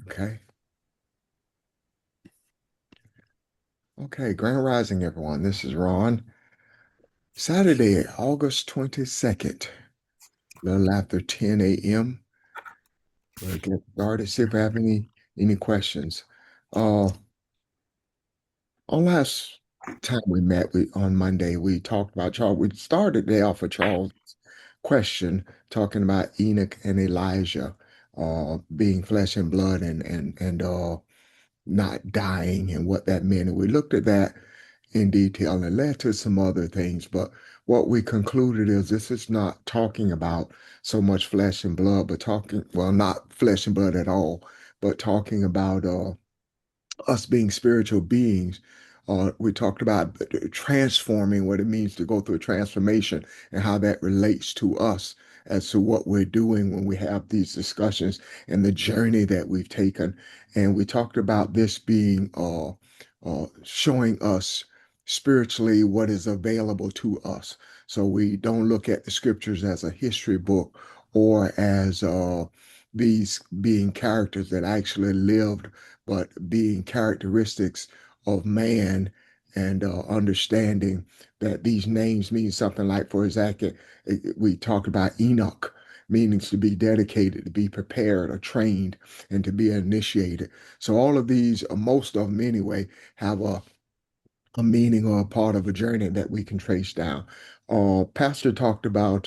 Okay. Okay. Grand Rising, everyone. This is Ron. Saturday, August 22nd, a little after 10 a.m. We'll get started. See if I have any questions. On last time we met on Monday, we talked about Charles. We started the day off with Charles' question, talking about Enoch and Elijah, being flesh and blood and not dying and what that meant. And we looked at that in detail and it led to some other things. But what we concluded is this is not talking about so much flesh and blood, but well, not flesh and blood at all, but talking about us being spiritual beings. We talked about transforming, what it means to go through a transformation and how that relates to us as to what we're doing when we have these discussions and the journey that we've taken. And we talked about this being showing us spiritually what is available to us. So we don't look at the scriptures as a history book or as these being characters that actually lived, but being characteristics of man and understanding that these names mean something. Like, for example, we talked about Enoch, meanings to be dedicated, to be prepared or trained, and to be initiated. So all of these, most of them anyway, have a meaning or a part of a journey that we can trace down. Pastor talked about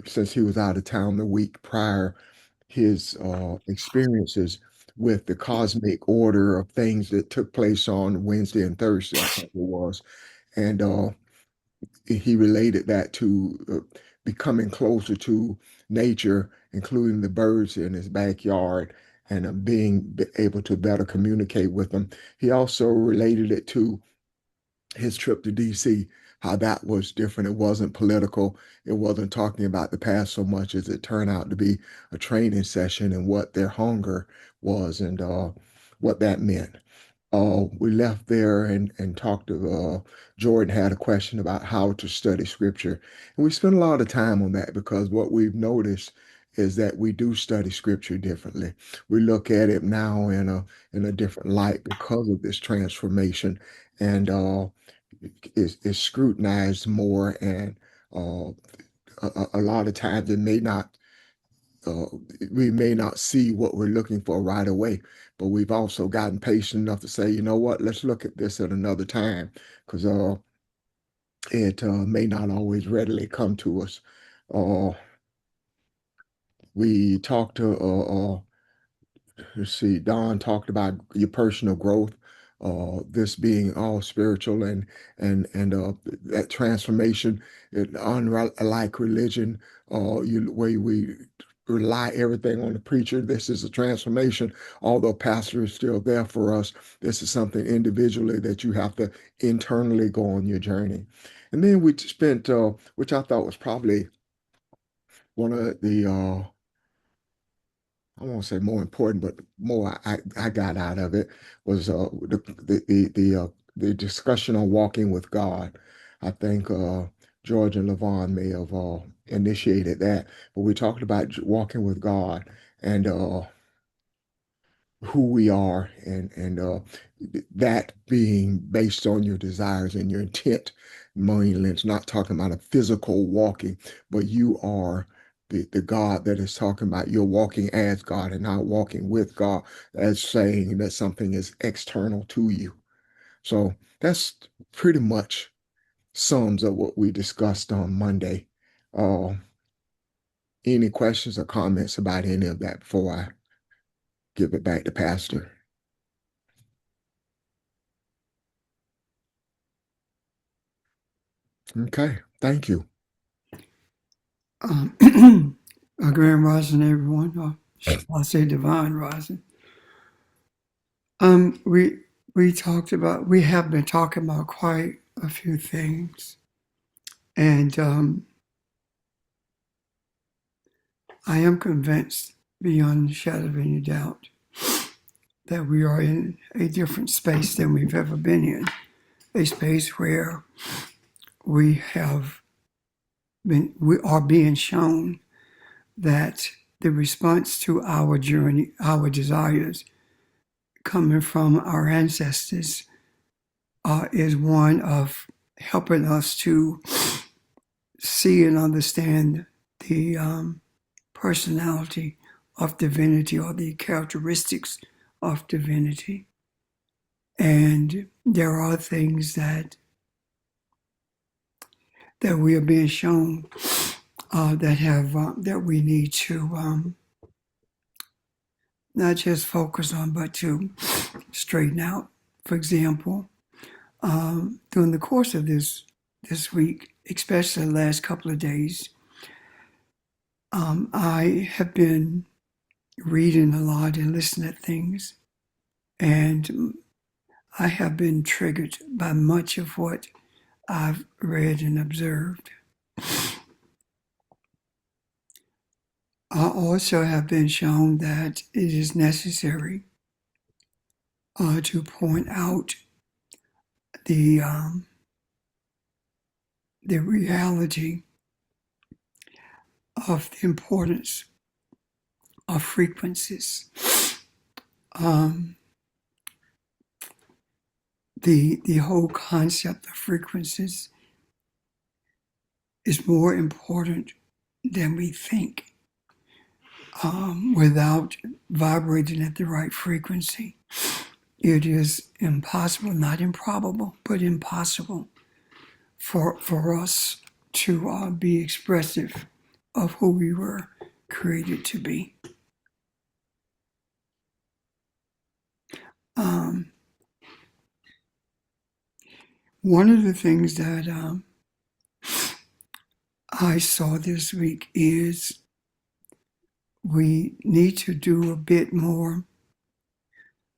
since he was out of town the week prior, his experiences with the cosmic order of things that took place on Wednesday and Thursday, I think it was. And he related that to becoming closer to nature, including the birds in his backyard, and being able to better communicate with them. He also related it to his trip to DC, how that was different. It wasn't political. It wasn't talking about the past so much as it turned out to be a training session and what their hunger was and what that meant. We left there and talked to Jordan had a question about how to study scripture. And we spent a lot of time on that because what we've noticed is that we do study scripture differently. We look at it now in a different light because of this transformation and is scrutinized more and uh, a lot of times it may not uh, we may not see what we're looking for right away, but we've also gotten patient enough to say, you know what, let's look at this at another time because it may not always readily come to us. Uh, we talked to, let's see, Don talked about your personal growth, this being all spiritual and that transformation, unlike religion, where we rely everything on the preacher. This is a transformation. Although pastor is still there for us, this is something individually that you have to internally go on your journey. And then we spent, which I thought was probably one of the I won't say more important, but more I got out of it was the discussion on walking with God. I think George and Levon may have initiated that, but we talked about walking with God and who we are and that being based on your desires and your intent. Mainly, it's not talking about a physical walking, but you are the God that is talking about you're walking as God and not walking with God, as saying that something is external to you. So that's pretty much sums of what we discussed on Monday. Uh, any questions or comments about any of that before I give it back to Pastor? Okay, thank you. A grand rising, everyone. I'll say divine rising. Um, we we have been talking about quite a few things, and I am convinced beyond the shadow of any doubt that we are in a different space than we've ever been in. A space where we are being shown that the response to our journey, our desires coming from our ancestors is one of helping us to see and understand the personality of divinity or the characteristics of divinity. And there are things that we are being shown that we need to not just focus on, but to straighten out. For example, during the course of this week, especially the last couple of days, I have been reading a lot and listening to things, and I have been triggered by much of what I've read and observed. I also have been shown that it is necessary to point out the reality of the importance of frequencies. The whole concept of frequencies is more important than we think. Without vibrating at the right frequency, it is impossible, not improbable, but impossible for us to be expressive of who we were created to be. One of the things that I saw this week is we need to do a bit more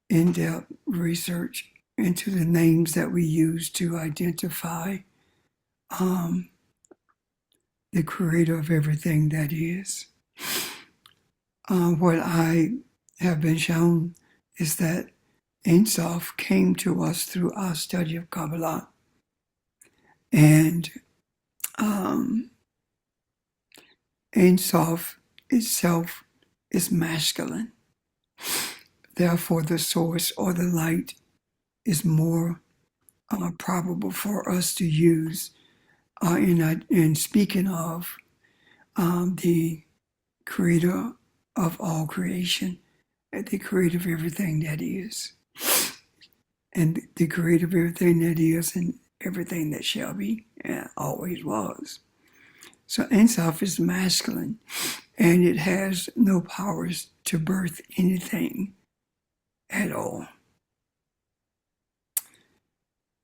in-depth research into the names that we use to identify the creator of everything that is. What I have been shown is that Ein Sof came to us through our study of Kabbalah. And Ein Sof itself is masculine. Therefore, the source or the light is more probable for us to use in speaking of the creator of all creation, the creator of everything that is, and the creator of everything that is and everything that shall be and always was. So Ein Sof is masculine, and it has no powers to birth anything at all.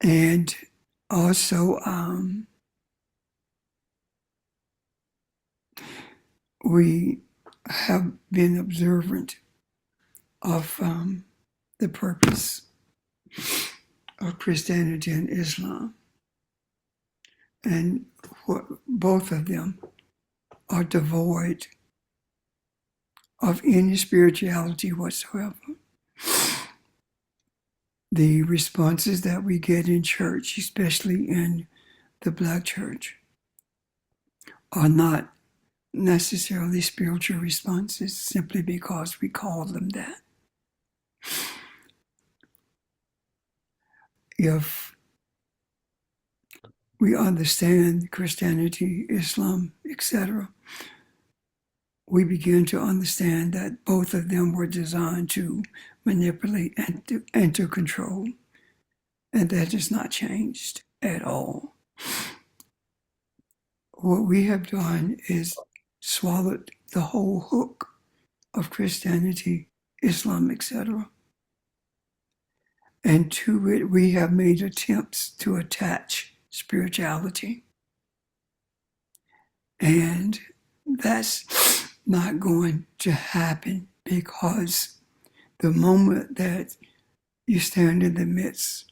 And also, we have been observant of the purpose of Christianity and Islam. And both of them are devoid of any spirituality whatsoever. The responses that we get in church, especially in the Black church, are not necessarily spiritual responses simply because we call them that. If we understand Christianity, Islam, etc., we begin to understand that both of them were designed to manipulate and to control. And that has not changed at all. What we have done is swallowed the whole hook of Christianity, Islam, etc. And to it we have made attempts to attach spirituality. And that's not going to happen, because the moment that you stand in the midst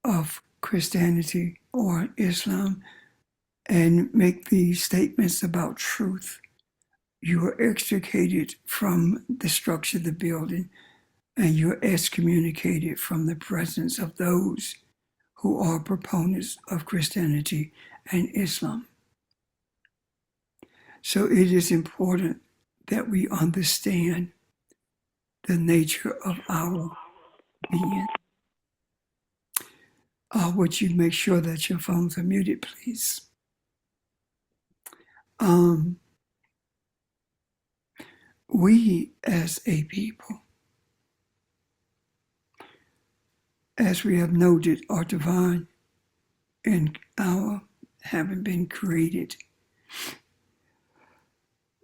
of Christianity or Islam and make these statements about truth, you are extricated from the structure of the building, and you're excommunicated from the presence of those who are proponents of Christianity and Islam. So it is important that we understand the nature of our being. Would you make sure that your phones are muted, please? Um, we as a people, as we have noted, are divine in our having been created.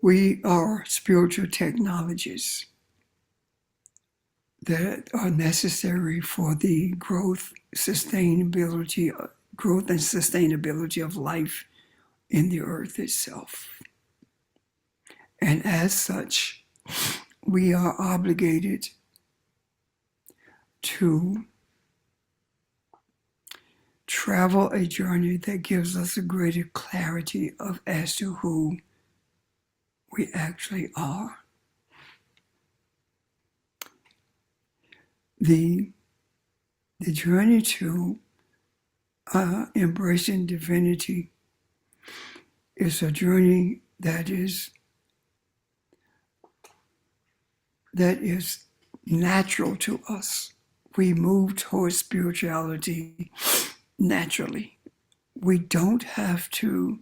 We are spiritual technologies that are necessary for the growth and sustainability of life in the earth itself. And as such, we are obligated to travel a journey that gives us a greater clarity as to who we actually are. The journey to embracing divinity is a journey that is natural to us. We move towards spirituality naturally. We don't have to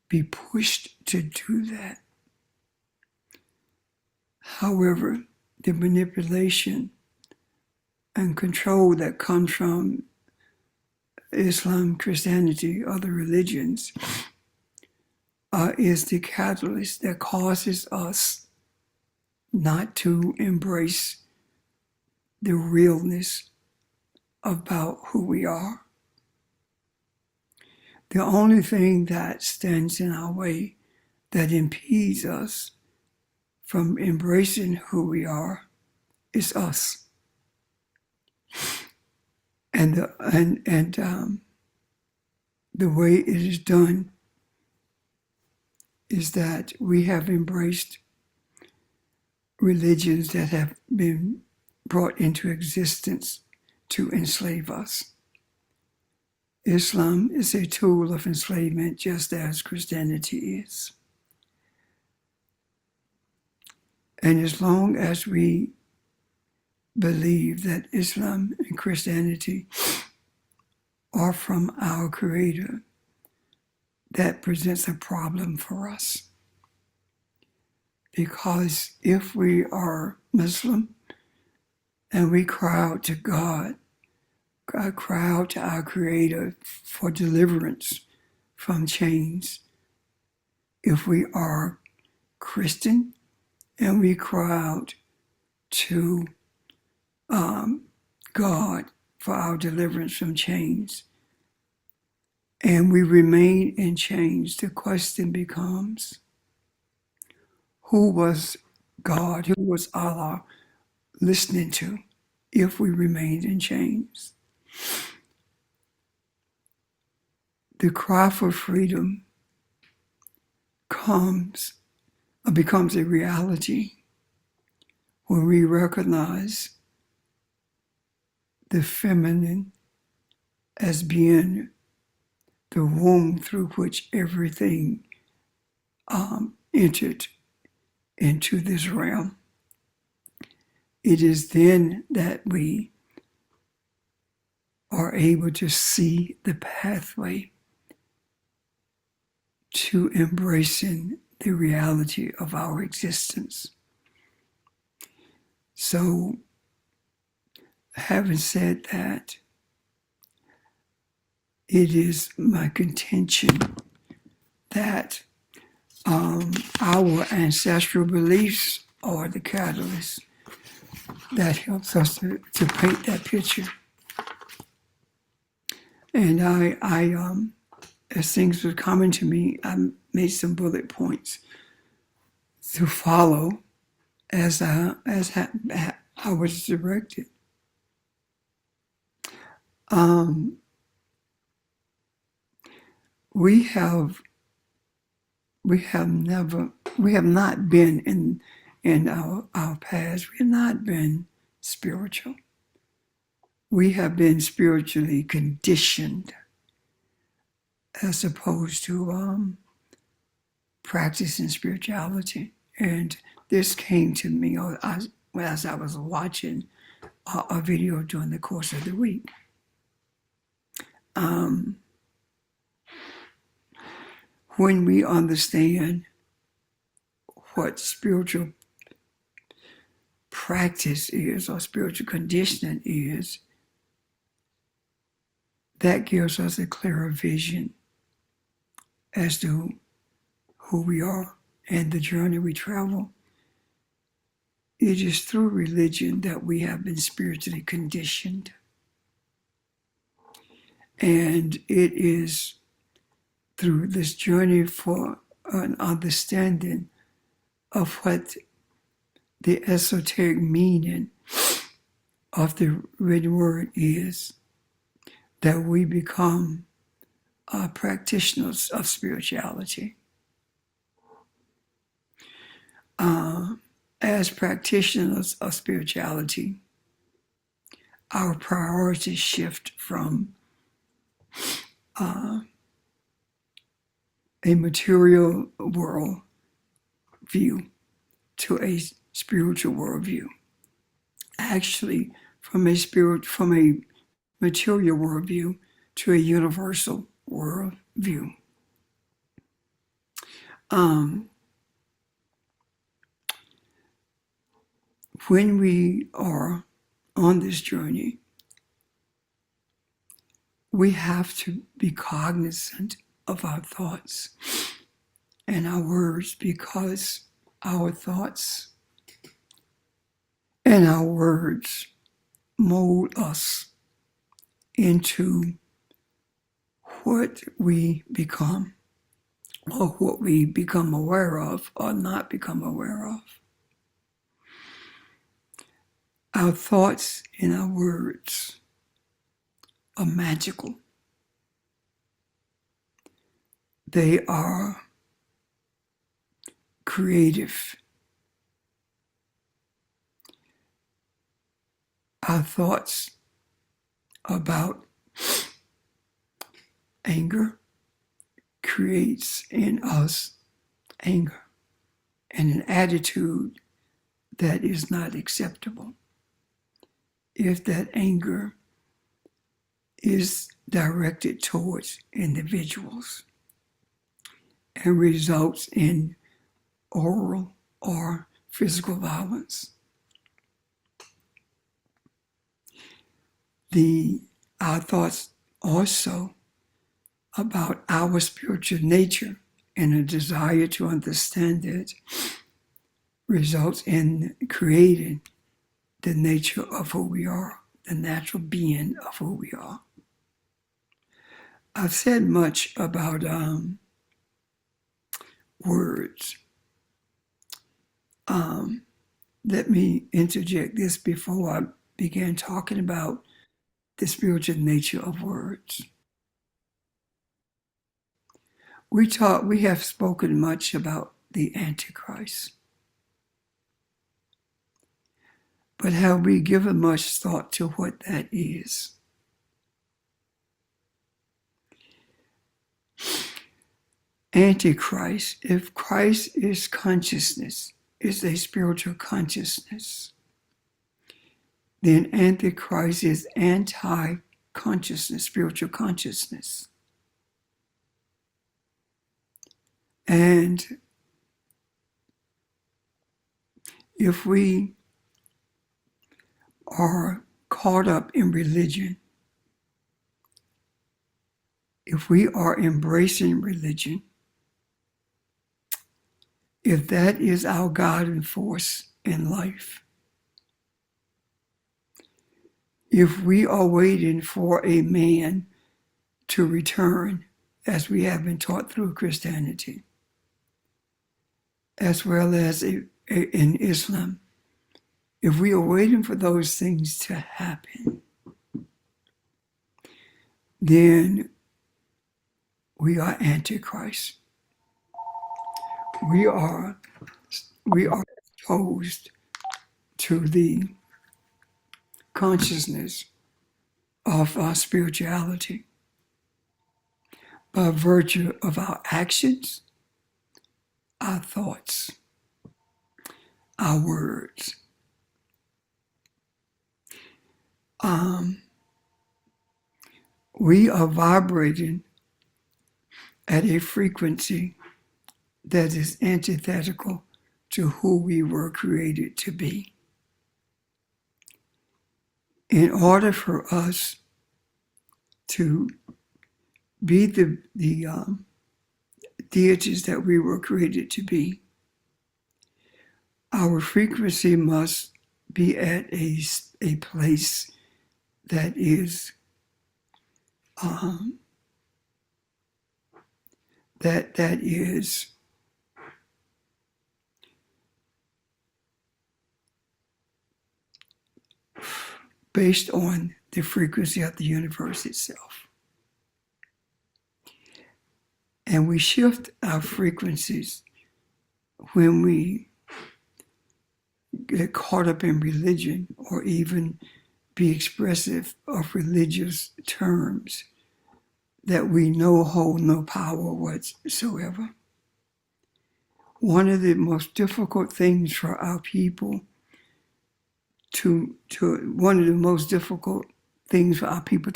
be pushed to do that. However, the manipulation and control that comes from Islam, Christianity, other religions, is the catalyst that causes us not to embrace the realness about who we are. The only thing that stands in our way, that impedes us from embracing who we are, is us. And the way it is done is that we have embraced religions that have been brought into existence to enslave us. Islam is a tool of enslavement just as Christianity is. And as long as we believe that Islam and Christianity are from our Creator, that presents a problem for us. Because if we are Muslim and we cry out to God, cry out to our Creator for deliverance from chains. If we are Christian and we cry out to God for our deliverance from chains, and we remain in chains, the question becomes, who was God, who was Allah listening to if we remained in chains? The cry for freedom becomes a reality when we recognize the feminine as being the womb through which everything entered into this realm. It is then that we are able to see the pathway to embracing the reality of our existence. So, having said that, it is my contention that our ancestral beliefs are the catalyst that helps us to paint that picture. And I as things were coming to me, I made some bullet points to follow as I was directed. We have not been in our past. We have not been spiritual. We have been spiritually conditioned as opposed to practicing spirituality. And this came to me as I was watching a video during the course of the week. When we understand what spiritual practice is or spiritual conditioning is, that gives us a clearer vision as to who we are and the journey we travel. It is through religion that we have been spiritually conditioned. And it is through this journey for an understanding of what the esoteric meaning of the written word is that we become practitioners of spirituality. As practitioners of spirituality, our priorities shift from a material world view to a spiritual worldview. Actually, from a material worldview to a universal worldview. When we are on this journey, we have to be cognizant of our thoughts and our words, because our thoughts and our words mold us into what we become, or what we become aware of or not become aware of. Our thoughts and our words are magical. They are creative. Our thoughts about anger creates in us anger and an attitude that is not acceptable. If that anger is directed towards individuals and results in oral or physical violence. Our thoughts also about our spiritual nature and a desire to understand it results in creating the nature of who we are, the natural being of who we are. I've said much about words. Let me interject this before I begin talking about the spiritual nature of words. We have spoken much about the Antichrist. But have we given much thought to what that is? Antichrist, if Christ is consciousness, is a spiritual consciousness, then Antichrist is anti-consciousness, spiritual consciousness. And if we are caught up in religion, if we are embracing religion, if that is our guiding force in life, if we are waiting for a man to return, as we have been taught through Christianity, as well as in Islam, if we are waiting for those things to happen, then we are Antichrist. We are opposed to the consciousness of our spirituality by virtue of our actions, our thoughts, our words. We are vibrating at a frequency that is antithetical to who we were created to be. In order for us to be the deities that we were created to be, our frequency must be at a place that is that is based on the frequency of the universe itself. And we shift our frequencies when we get caught up in religion or even be expressive of religious terms that we know hold no power whatsoever. One of the most difficult things for our people to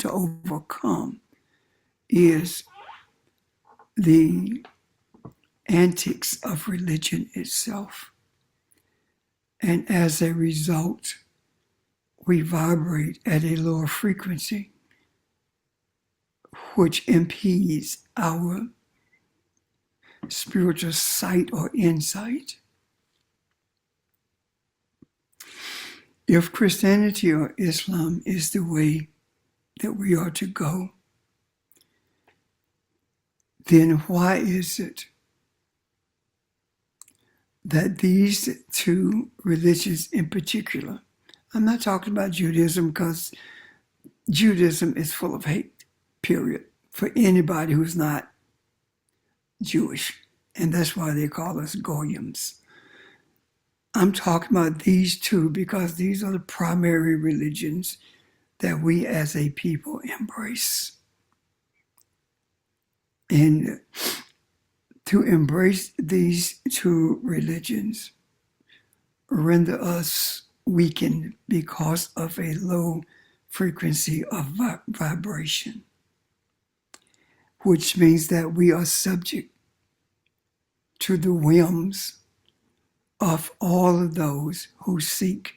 overcome is the antics of religion itself. And as a result, we vibrate at a lower frequency, which impedes our spiritual sight or insight. If Christianity or Islam is the way that we are to go, then why is it that these two religions in particular, I'm not talking about Judaism because Judaism is full of hate, period, for anybody who's not Jewish. And that's why they call us Goyim. I'm talking about these two because these are the primary religions that we as a people embrace. And to embrace these two religions render us weakened because of a low frequency of vibration, which means that we are subject to the whims of all of those who seek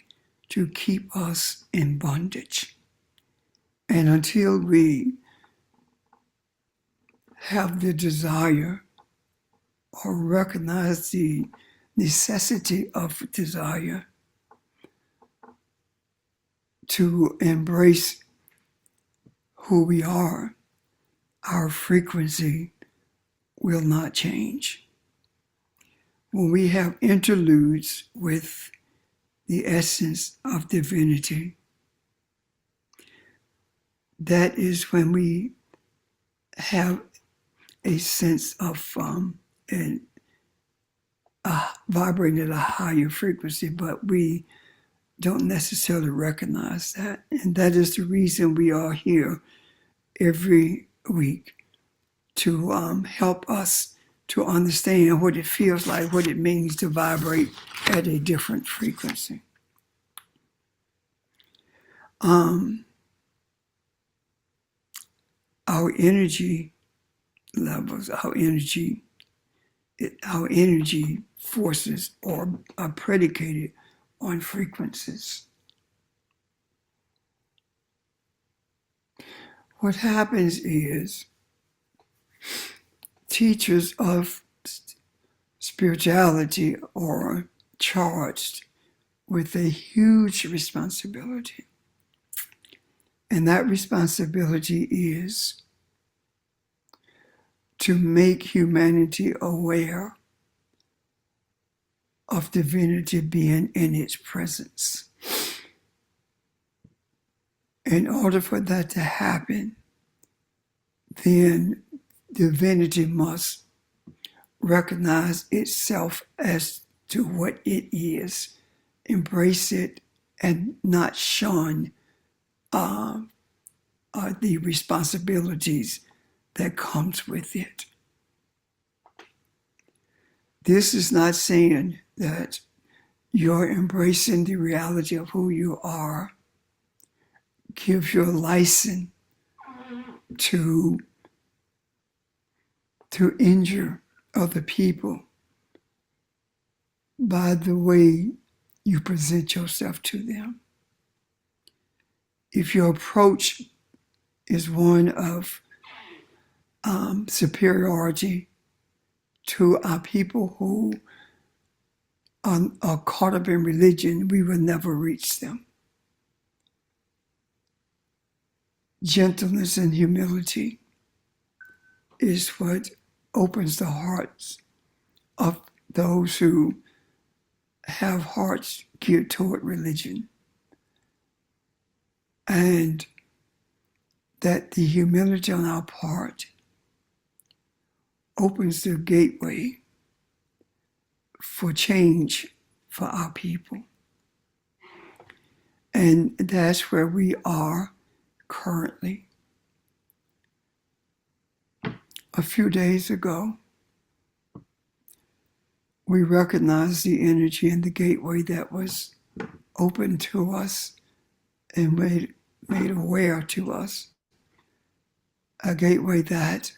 to keep us in bondage. And until we have the desire or recognize the necessity of desire to embrace who we are, our frequency will not change. When we have interludes with the essence of divinity, that is when we have a sense of vibrating at a higher frequency, but we don't necessarily recognize that. And that is the reason we are here every week to help us to understand what it feels like, what it means to vibrate at a different frequency. Our energy levels, our energy forces are predicated on frequencies. What happens is teachers of spirituality are charged with a huge responsibility. And that responsibility is to make humanity aware of divinity being in its presence. In order for that to happen, then divinity must recognize itself as to what it is, embrace it, and not shun the responsibilities that comes with it. This is not saying that Your embracing the reality of who you are gives you a license to injure other people by the way you present yourself to them. If your approach is one of superiority to our people who are caught up in religion, we will never reach them. Gentleness and humility is what opens the hearts of those who have hearts geared toward religion. And that the humility on our part opens the gateway for change for our people. And that's where we are currently. A few days ago, we recognized the energy and the gateway that was open to us and made aware to us. A gateway that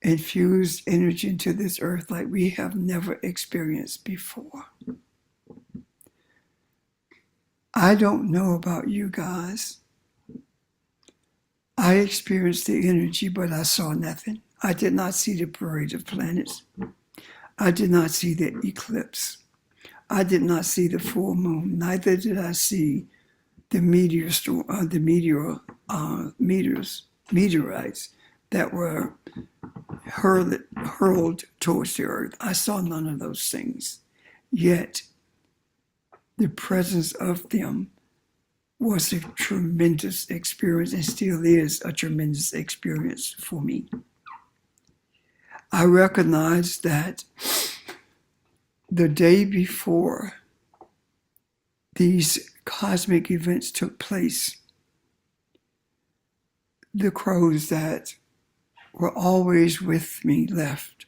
infused energy into this earth like we have never experienced before. I don't know about you guys. I experienced the energy, but I saw nothing. I did not see the parade of planets. I did not see the eclipse. I did not see the full moon. Neither did I see the meteorites that were hurled towards the earth. I saw none of those things. Yet, the presence of them was a tremendous experience and still is a tremendous experience for me. I recognize that the day before these cosmic events took place, the crows that were always with me left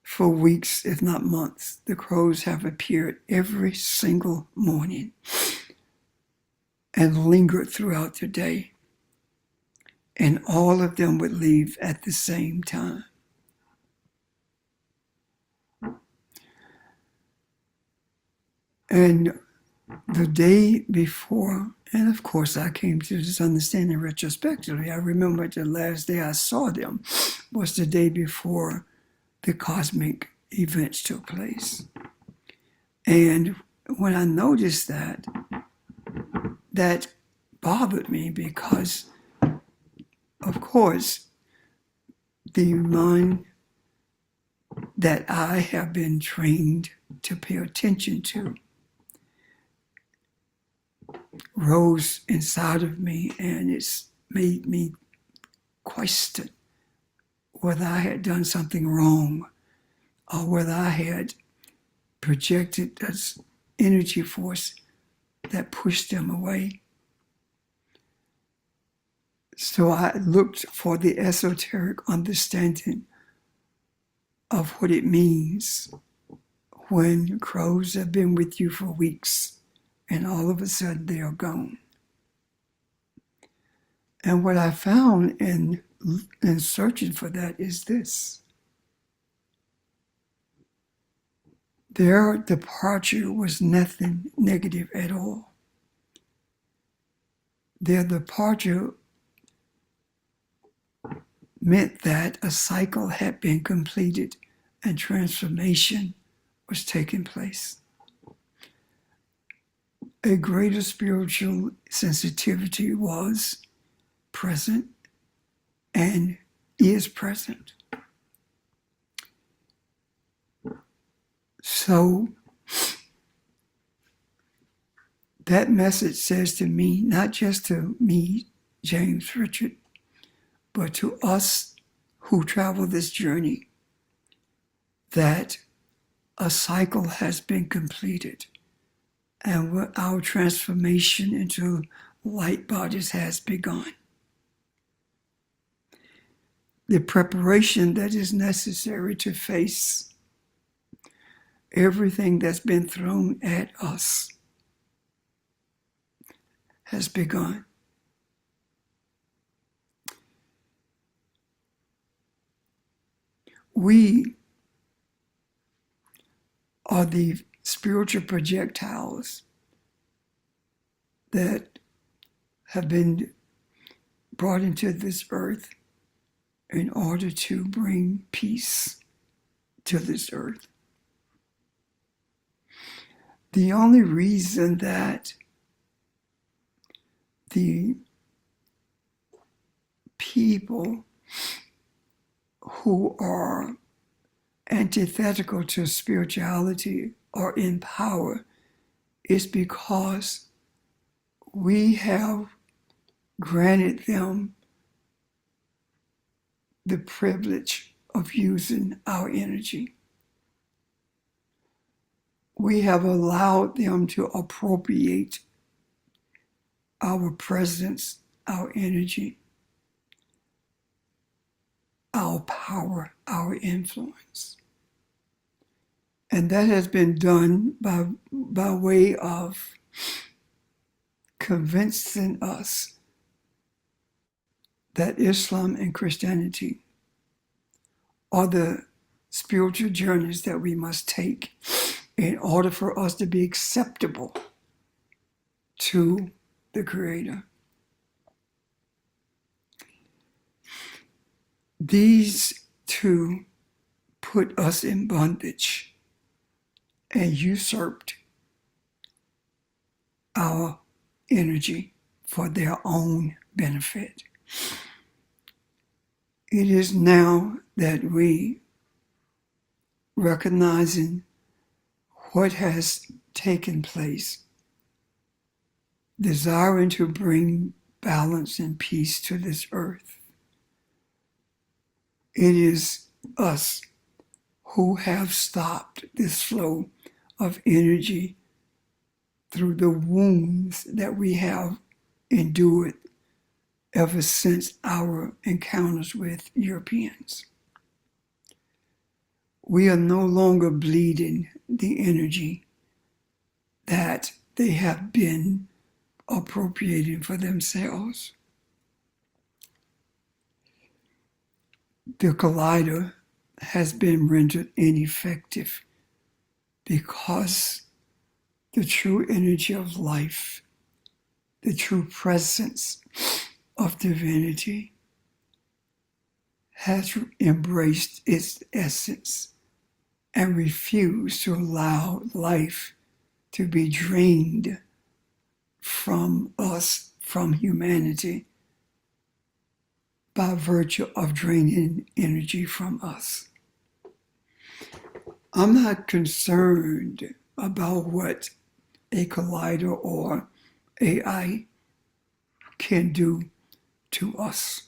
for weeks, if not months. The crows have appeared every single morning and lingered throughout the day. And all of them would leave at the same time. And the day before, and of course I came to this understanding retrospectively, I remember the last day I saw them was the day before the cosmic events took place. And when I noticed that, that bothered me because, of course, the mind that I have been trained to pay attention to rose inside of me, and it's made me question whether I had done something wrong or whether I had projected this energy force that pushed them away. So I looked for the esoteric understanding of what it means when crows have been with you for weeks and all of a sudden they are gone. And what I found in searching for that is this. Their departure was nothing negative at all. Their departure meant that a cycle had been completed and transformation was taking place. A greater spiritual sensitivity was present and is present. So that message says to me, not just to me, James Richard, but to us who travel this journey, that a cycle has been completed and our transformation into light bodies has begun. The preparation that is necessary to face everything that's been thrown at us has begun. We are the spiritual projectiles that have been brought into this earth in order to bring peace to this earth. The only reason that the people who are antithetical to spirituality are in power is because we have granted them the privilege of using our energy. We have allowed them to appropriate our presence, our energy, our power, our influence. And that has been done by way of convincing us that Islam and Christianity are the spiritual journeys that we must take in order for us to be acceptable to the Creator. These two put us in bondage and usurped our energy for their own benefit. It is now that we, recognizing what has taken place, desiring to bring balance and peace to this earth, it is us who have stopped this flow of energy through the wounds that we have endured ever since our encounters with Europeans. We are no longer bleeding the energy that they have been appropriating for themselves. The collider has been rendered ineffective because the true energy of life, the true presence of divinity, has embraced its essence and refused to allow life to be drained from us, from humanity, by virtue of draining energy from us. I'm not concerned about what a collider or AI can do to us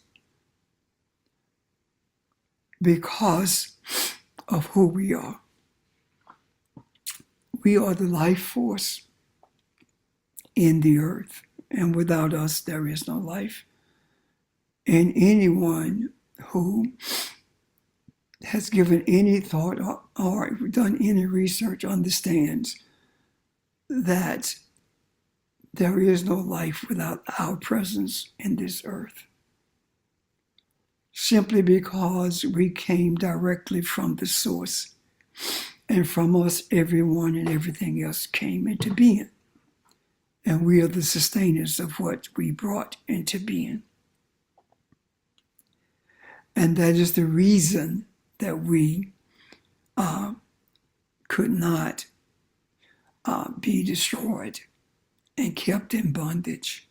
because of who we are. We are the life force in the earth, and without us, there is no life. And anyone who has given any thought or done any research understands that there is no life without our presence in this earth. Simply because we came directly from the source, and from us, everyone and everything else came into being. And we are the sustainers of what we brought into being. And that is the reason that we could not be destroyed and kept in bondage.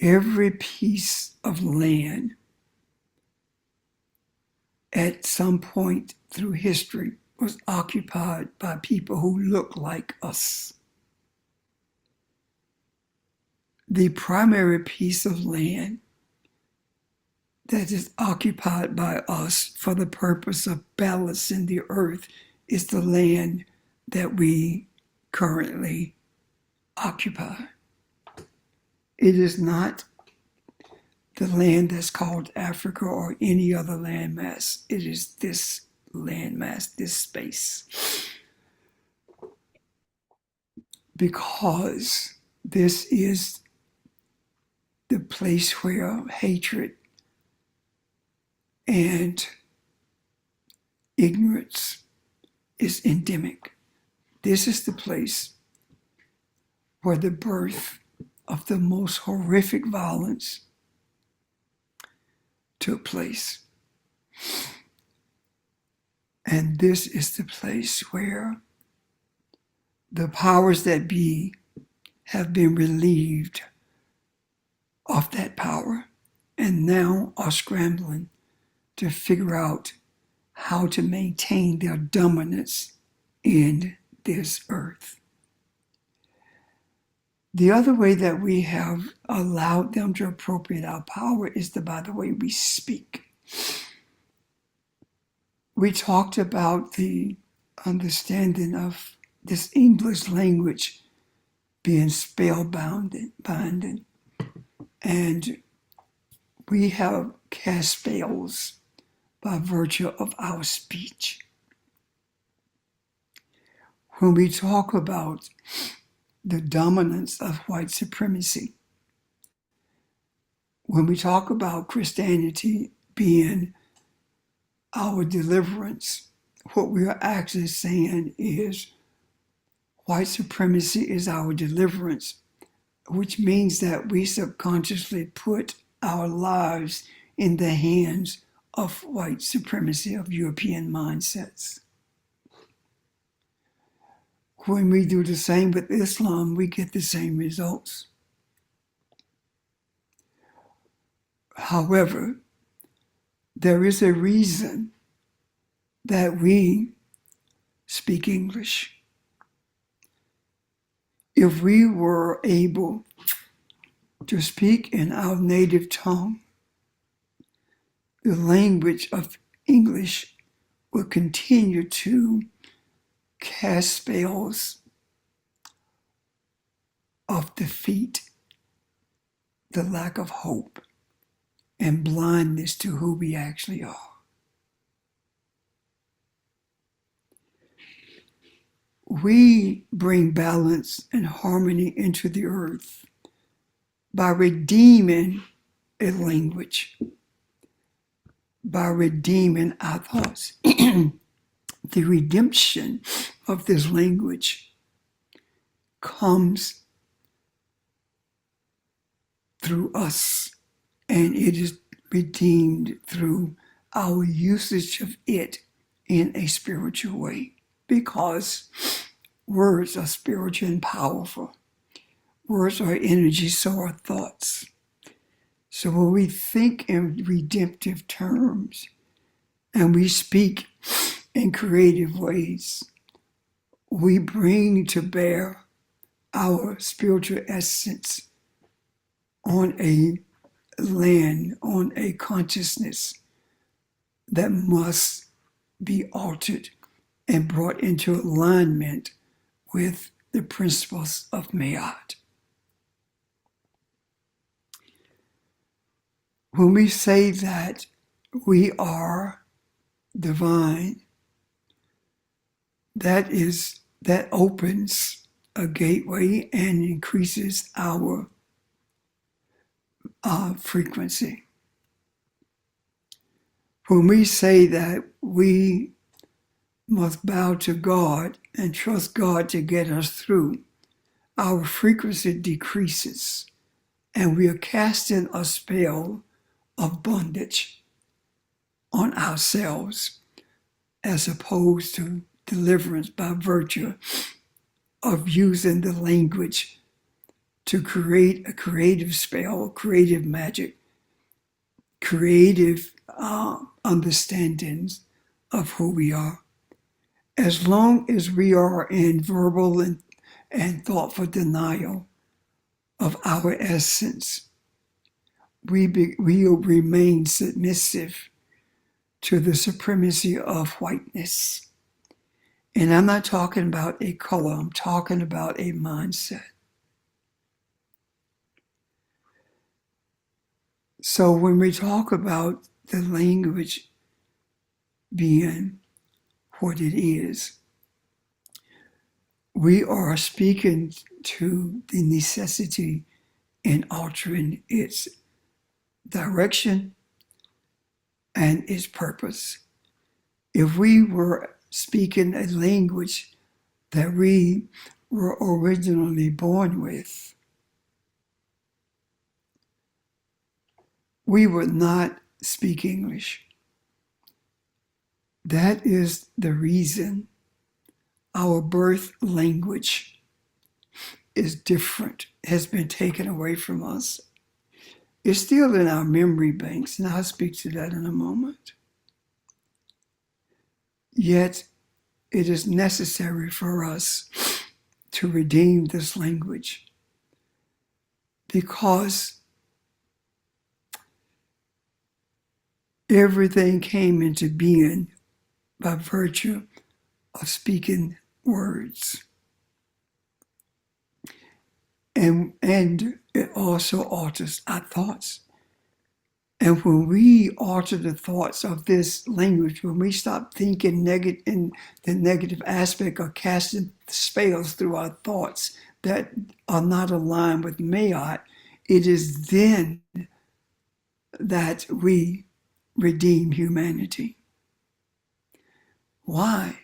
Every piece of land at some point through history was occupied by people who look like us. The primary piece of land that is occupied by us for the purpose of balancing the earth is the land that we currently occupy. It is not the land that's called Africa or any other landmass. It is this landmass, this space, because this is the place where hatred and ignorance is endemic. This is the place where the birth of the most horrific violence took place. And this is the place where the powers that be have been relieved of that power and now are scrambling to figure out how to maintain their dominance in this earth. The other way that we have allowed them to appropriate our power is by the way we speak. We talked about the understanding of this English language being spellbound, and we have cast spells by virtue of our speech. When we talk about the dominance of white supremacy, when we talk about Christianity being our deliverance, what we are actually saying is white supremacy is our deliverance, which means that we subconsciously put our lives in the hands of white supremacy, of European mindsets. When we do the same with Islam, we get the same results. However, there is a reason that we speak English. If we were able to speak in our native tongue, the language of English will continue to cast spells of defeat, the lack of hope, and blindness to who we actually are. We bring balance and harmony into the earth by redeeming a language, by redeeming our thoughts. The redemption of this language comes through us, and it is redeemed through our usage of it in a spiritual way, because words are spiritual and powerful. Words are energy, so are thoughts. So when we think in redemptive terms and we speak in creative ways, we bring to bear our spiritual essence on a land, on a consciousness that must be altered and brought into alignment with the principles of Mayat. When we say that we are divine, that opens a gateway and increases our frequency. When we say that we must bow to God and trust God to get us through, our frequency decreases and we are casting a spell of bondage on ourselves as opposed to deliverance by virtue of using the language to create a creative spell, creative magic, creative understandings of who we are. As long as we are in verbal and thoughtful denial of our essence, we will remain submissive to the supremacy of whiteness. And I'm not talking about a color, I'm talking about a mindset. So when we talk about the language being what it is. We are speaking to the necessity in altering its direction and its purpose. If we were speaking a language that we were originally born with, we would not speak English. That is the reason our birth language is different, has been taken away from us. It's still in our memory banks, and I'll speak to that in a moment. Yet, it is necessary for us to redeem this language because everything came into being by virtue of speaking words. And it also alters our thoughts. And when we alter the thoughts of this language, when we stop thinking negative in the negative aspect of casting spells through our thoughts that are not aligned with Mayat, it is then that we redeem humanity. Why?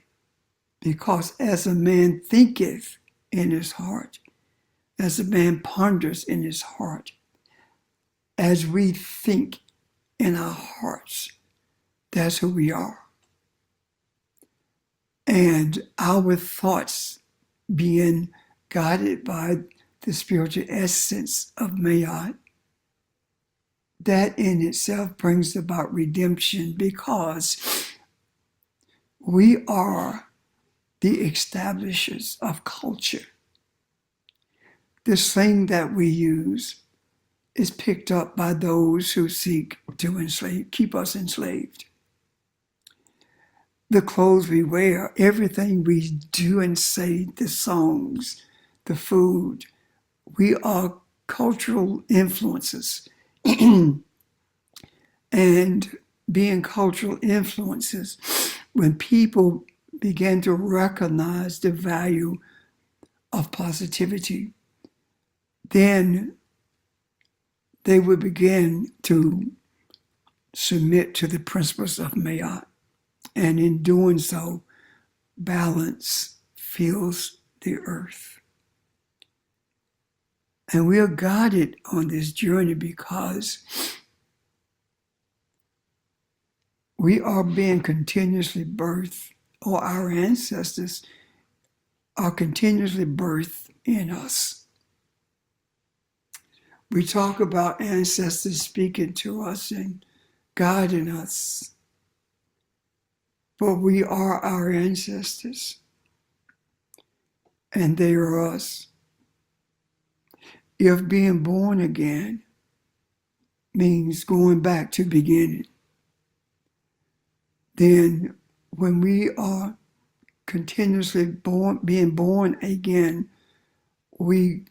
Because as a man thinketh in his heart, as a man ponders in his heart, as we think in our hearts, that's who we are. And our thoughts being guided by the spiritual essence of Mayat, that in itself brings about redemption because we are the establishers of culture. This thing that we use is picked up by those who seek to keep us enslaved. The clothes we wear, everything we do and say, the songs, the food, we are cultural influences. And being cultural influences, when people begin to recognize the value of positivity, then they will begin to submit to the principles of Mayat. And in doing so, balance fills the earth. And we are guided on this journey because we are being continuously birthed, or our ancestors are continuously birthed in us. We talk about ancestors speaking to us and guiding us, but we are our ancestors, and they are us. If being born again means going back to beginning, then when we are continuously being born again, we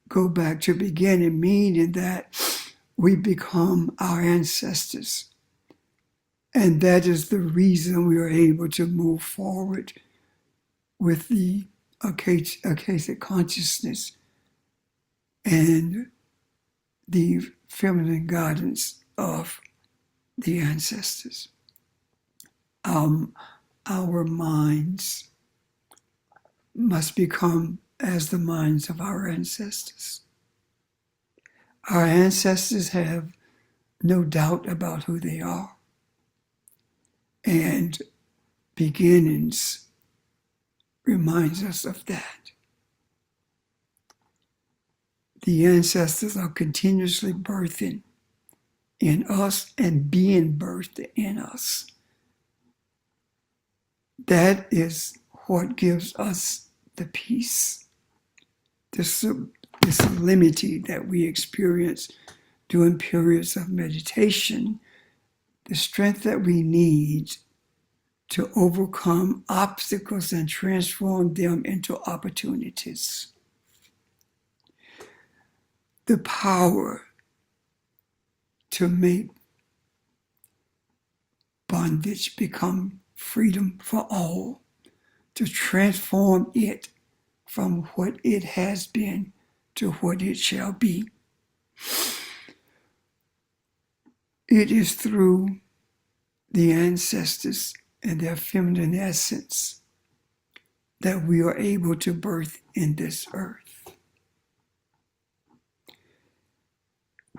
go back to beginning, meaning that we become our ancestors. And that is the reason we are able to move forward with the Akashic consciousness and the feminine guidance of the ancestors. Our minds must become as the minds of our ancestors. Our ancestors have no doubt about who they are. And beginnings reminds us of that. The ancestors are continuously birthing in us and being birthed in us. That is what gives us the peace, the sublimity that we experience during periods of meditation, the strength that we need to overcome obstacles and transform them into opportunities. The power to make bondage become freedom for all, to transform it from what it has been to what it shall be. It is through the ancestors and their feminine essence that we are able to birth in this earth.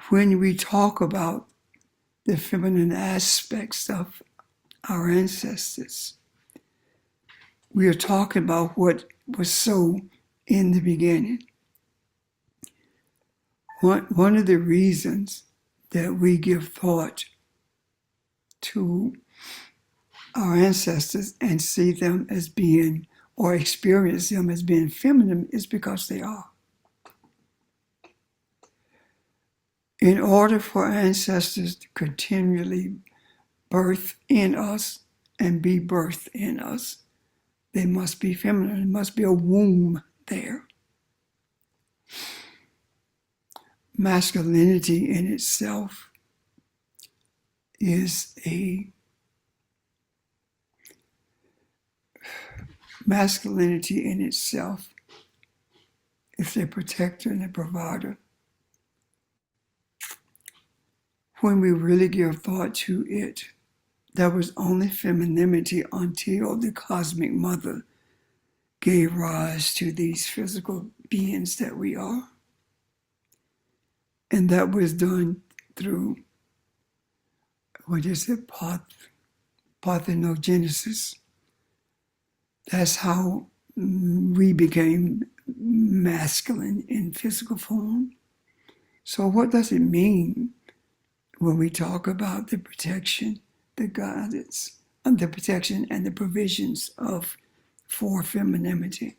When we talk about the feminine aspects of our ancestors, we are talking about what was so in the beginning. One of the reasons that we give thought to our ancestors and see them as being, or experience them as being feminine, is because they are. In order for ancestors to continually birth in us and be birthed in us, they must be feminine. There must be a womb there. Masculinity in itself is the protector and the provider. When we really give thought to it, there was only femininity until the cosmic mother gave rise to these physical beings that we are. And that was done through, parthenogenesis. That's how we became masculine in physical form. So what does it mean when we talk about the protection, the guidance, and the protection and the provisions for femininity?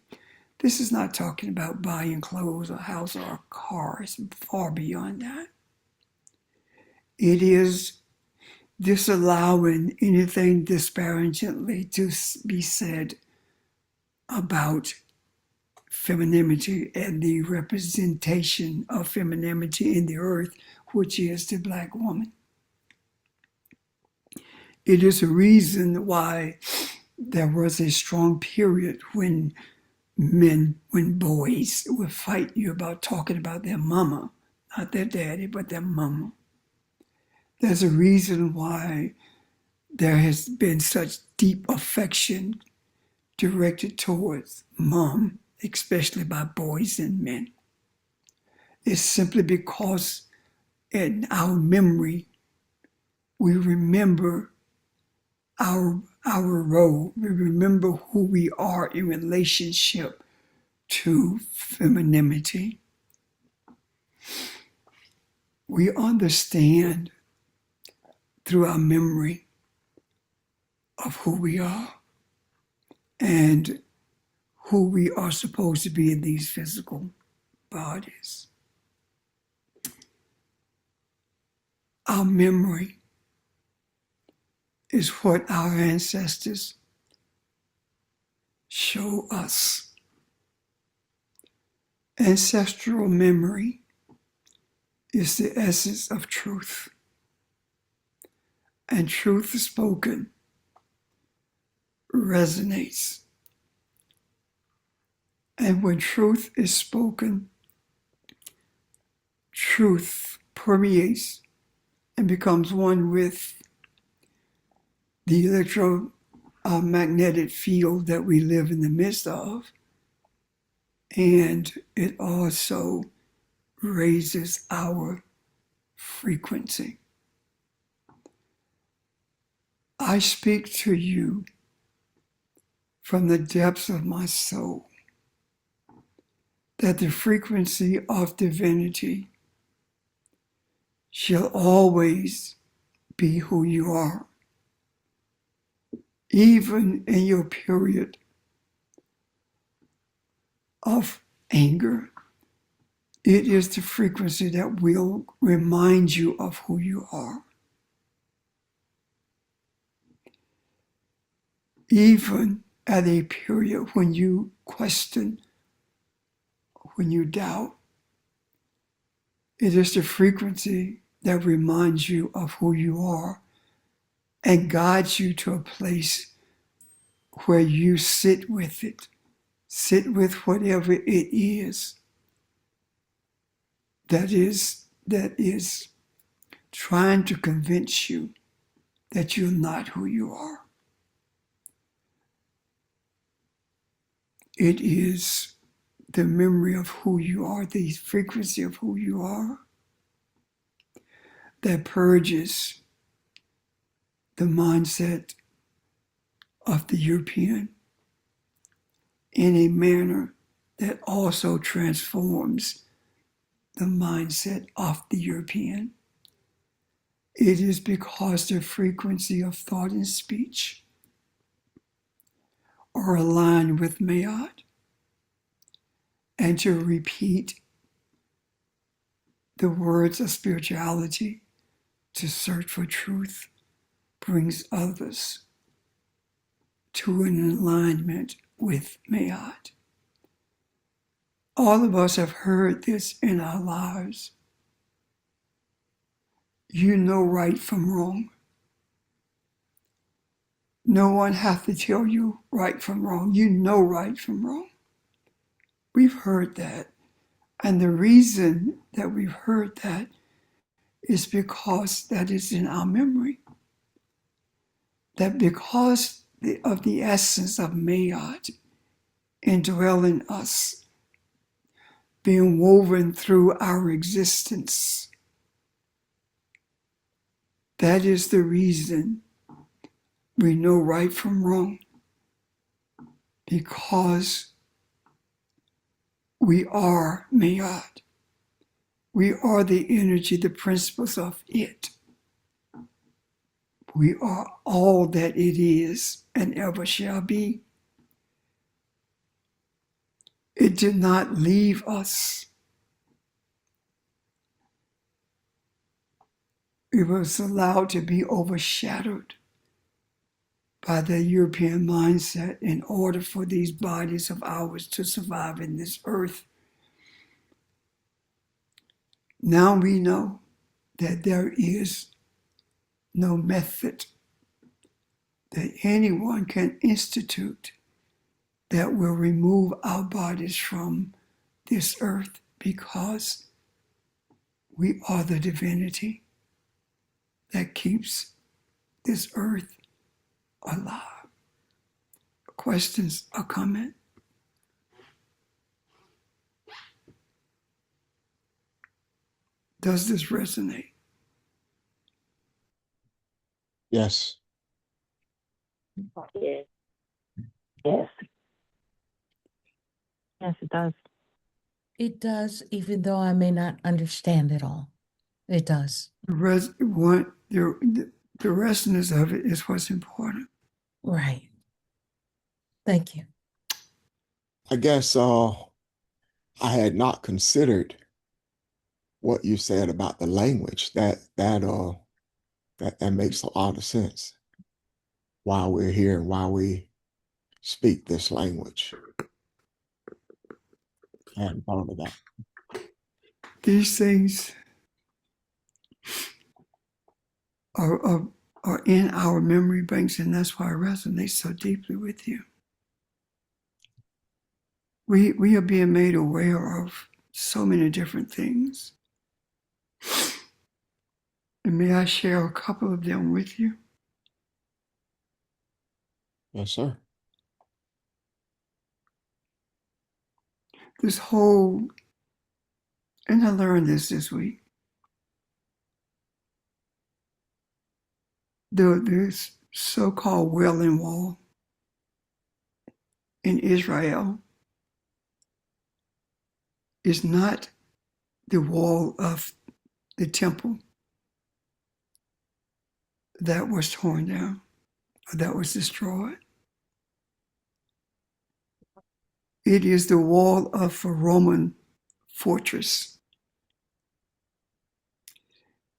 This is not talking about buying clothes or house or cars, far beyond that. It is disallowing anything disparagingly to be said about femininity and the representation of femininity in the earth, which is the Black woman. It is a reason why there was a strong period when boys would fight you about talking about their mama, not their daddy, but their mama. There's a reason why there has been such deep affection directed towards mom, especially by boys and men. It's simply because in our memory, we remember our role. We remember who we are in relationship to femininity. We understand through our memory of who we are and who we are supposed to be in these physical bodies. Our memory is what our ancestors show us. Ancestral memory is the essence of truth. And truth spoken resonates. And when truth is spoken, truth permeates and becomes one with the electromagnetic field that we live in the midst of. And it also raises our frequency. I speak to you from the depths of my soul that the frequency of divinity shall always be who you are. Even in your period of anger, it is the frequency that will remind you of who you are. Even at a period when you question, when you doubt, it is the frequency that reminds you of who you are and guides you to a place where you sit with it, sit with whatever it is that is trying to convince you that you're not who you are. It is the memory of who you are, the frequency of who you are, that purges the mindset of the European in a manner that also transforms the mindset of the European. It is because the frequency of thought and speech are aligned with Mayat, and to repeat the words of spirituality to search for truth brings others to an alignment with Mayat. All of us have heard this in our lives. You know right from wrong. No one has to tell you right from wrong. You know right from wrong. We've heard that. And the reason that we've heard that is because that is in our memory. That because of the essence of Mayat indwelling us, being woven through our existence, that is the reason we know right from wrong, because we are Mayat. We are the energy, the principles of it. We are all that it is and ever shall be. It did not leave us. It was allowed to be overshadowed by the European mindset in order for these bodies of ours to survive in this earth. Now we know that there is no method that anyone can institute that will remove our bodies from this earth, because we are the divinity that keeps this earth alive. Questions or comment? Does this resonate? Yes. Yes. Yes. Yes, it does. It does, even though I may not understand it all. It does. The resonance of it is what's important. Right. Thank you. I guess I had not considered what you said about the language. That makes a lot of sense. Why we're here and why we speak this language. I hadn't thought of that. These things are in our memory banks, and that's why it resonates so deeply with you. We are being made aware of so many different things. And may I share a couple of them with you? Yes, sir. This whole, and I learned this week, this so-called Wailing Wall in Israel is not the wall of the temple that was torn down, or that was destroyed. It is the wall of a Roman fortress.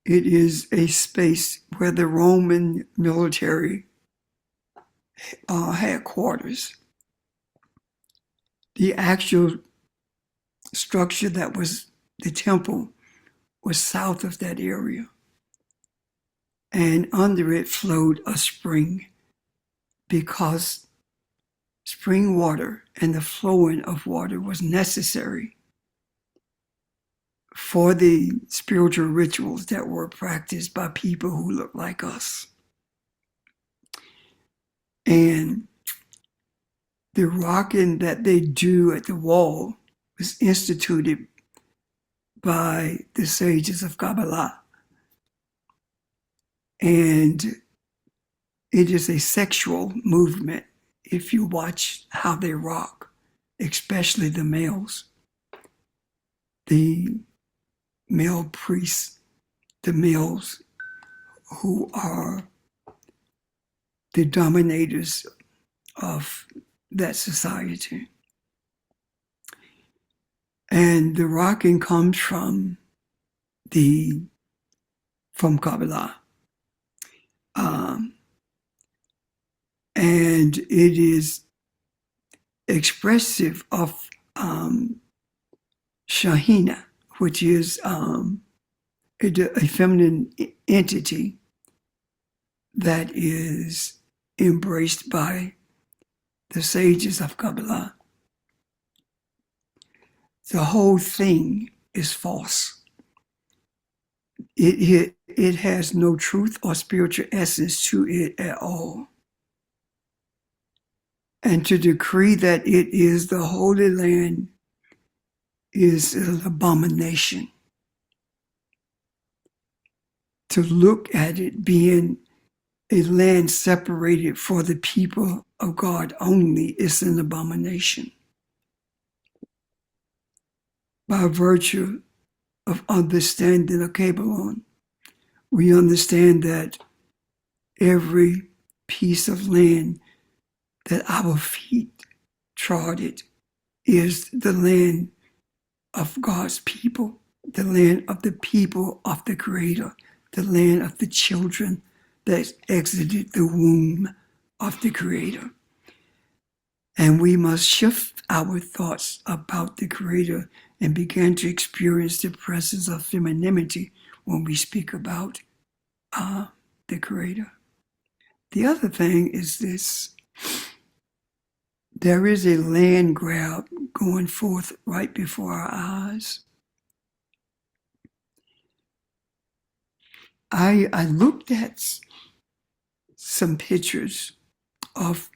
It is a space where the Roman military had quarters. The actual structure that was the temple was south of that area. And under it flowed a spring, because spring water and the flowing of water was necessary for the spiritual rituals that were practiced by people who look like us. And the rocking that they do at the wall was instituted by the sages of Kabbalah. And it is a sexual movement if you watch how they rock, especially the males. The male priests, the males who are the dominators of that society. And the rocking comes from Kabbalah. And it is expressive of Shahina, which is a feminine entity that is embraced by the sages of Kabbalah. The whole thing is false. It has no truth or spiritual essence to it at all. And to decree that it is the Holy Land is an abomination. To look at it being a land separated for the people of God only is an abomination. By virtue of understanding of Kabbalah, we understand that every piece of land that our feet trod is the land of God's people, the land of the people of the Creator, the land of the children that exited the womb of the Creator. And we must shift our thoughts about the Creator and begin to experience the presence of femininity when we speak about the Creator. The other thing is this. There is a land grab going forth right before our eyes. I looked at some pictures of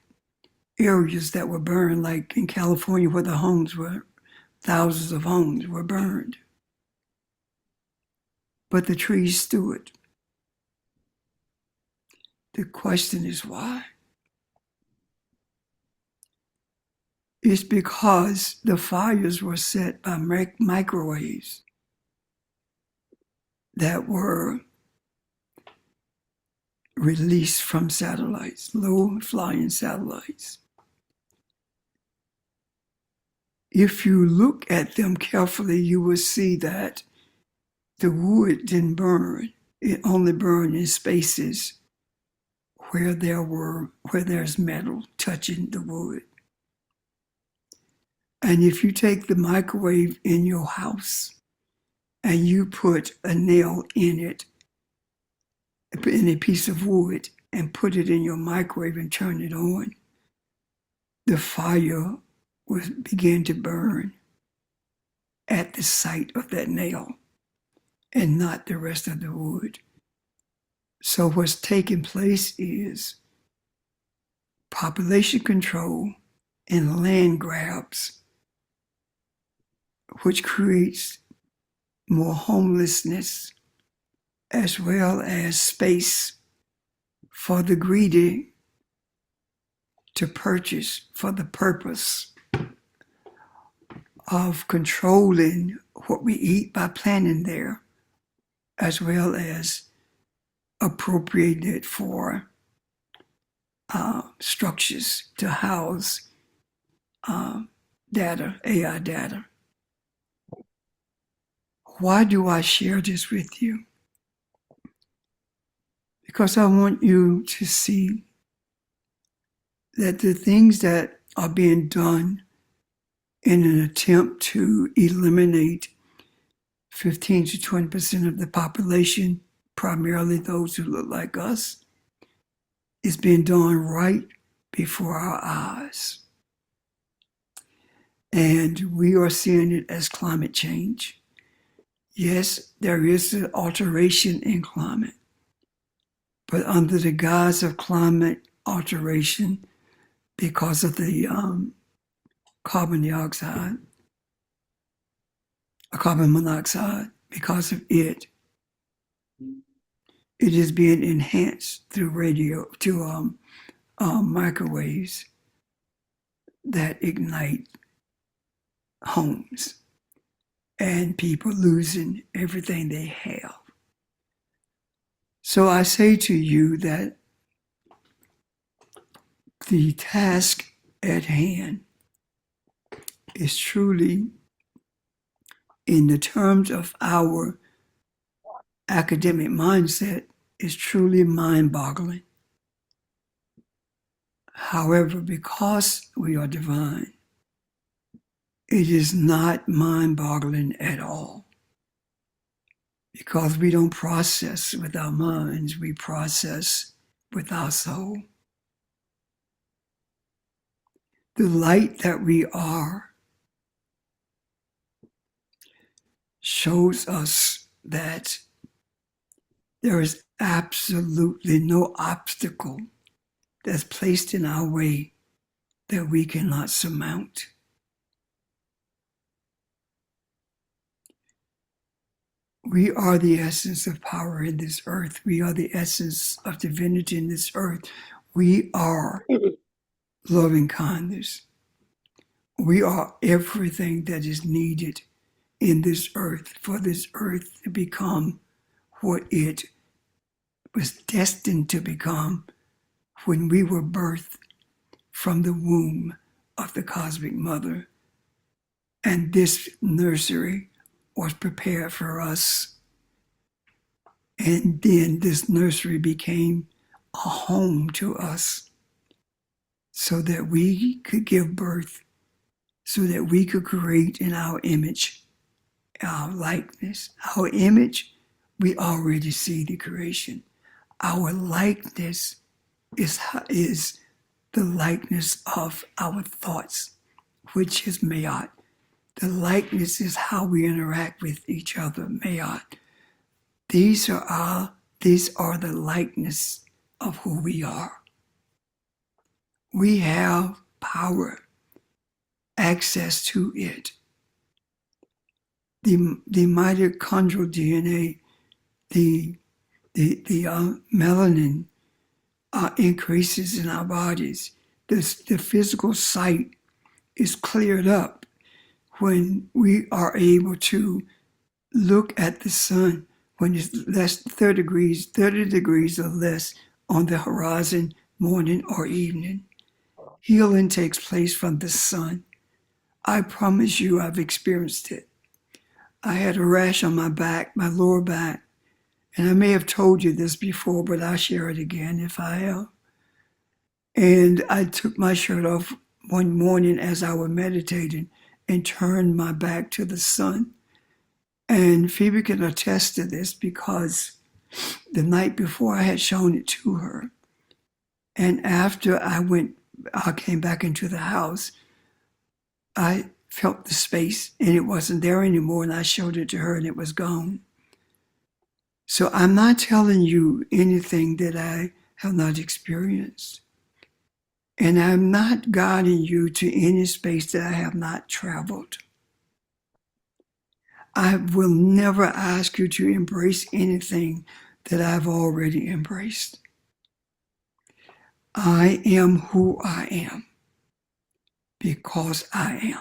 areas that were burned, like in California where the homes were, thousands of homes were burned. But the trees stood. The question is why? It's because the fires were set by microwaves that were released from satellites, low-flying satellites. If you look at them carefully, you will see that the wood didn't burn. It only burned in spaces where there's metal touching the wood. And if you take the microwave in your house and you put a nail in it, in a piece of wood, and put it in your microwave and turn it on, the fire will begin to burn at the site of that nail and not the rest of the wood. So what's taking place is population control and land grabs, which creates more homelessness as well as space for the greedy to purchase for the purpose of controlling what we eat by planting there, as well as appropriating it for structures to house data, AI data. Why do I share this with you? Because I want you to see that the things that are being done in an attempt to eliminate 15 to 20% of the population, primarily those who look like us, is being done right before our eyes. And we are seeing it as climate change. Yes, there is an alteration in climate, but under the guise of climate alteration, because of the carbon dioxide, or carbon monoxide, because of it, it is being enhanced through radio, to microwaves that ignite homes and people losing everything they have. So I say to you that the task at hand is truly, in the terms of our academic mindset, is truly mind-boggling. However, because we are divine, it is not mind-boggling at all. Because we don't process with our minds, we process with our soul. The light that we are shows us that there is absolutely no obstacle that's placed in our way that we cannot surmount. We are the essence of power in this earth. We are the essence of divinity in this earth. We are loving kindness. We are everything that is needed in this earth for this earth to become what it was destined to become when we were birthed from the womb of the cosmic mother. And this nursery was prepared for us. And then this nursery became a home to us so that we could give birth, so that we could create in our image, our likeness. Our image, we already see the creation. Our likeness is the likeness of our thoughts, which is Mayat. The likeness is how we interact with each other, Mayat. These are the likeness of who we are. We have power, access to it. The mitochondrial DNA, the melanin increases in our bodies. The physical sight is cleared up when we are able to look at the sun when it's less 30 degrees or less on the horizon, morning or evening. Healing takes place from the sun. I promise you, I've experienced it. I had a rash on my back, my lower back, and I may have told you this before, but I'll share it again if I have. And I took my shirt off one morning as I was meditating and turned my back to the sun. And Phoebe can attest to this because the night before I had shown it to her. And after I came back into the house, I felt the space and it wasn't there anymore. And I showed it to her and it was gone. So I'm not telling you anything that I have not experienced. And I'm not guiding you to any space that I have not traveled. I will never ask you to embrace anything that I've already embraced. I am who I am because I am.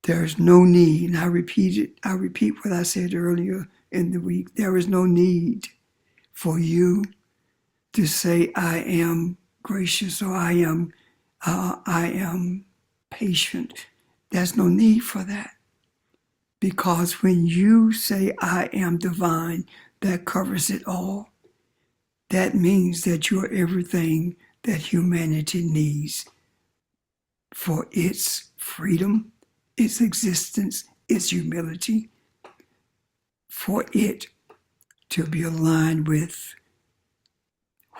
There's no need, and I repeat what I said earlier in the week. There is no need for you to say I am gracious or I am patient. There's no need for that. Because when you say I am divine, that covers it all. That means that you are everything that humanity needs for its freedom, its existence, its humility, for it to be aligned with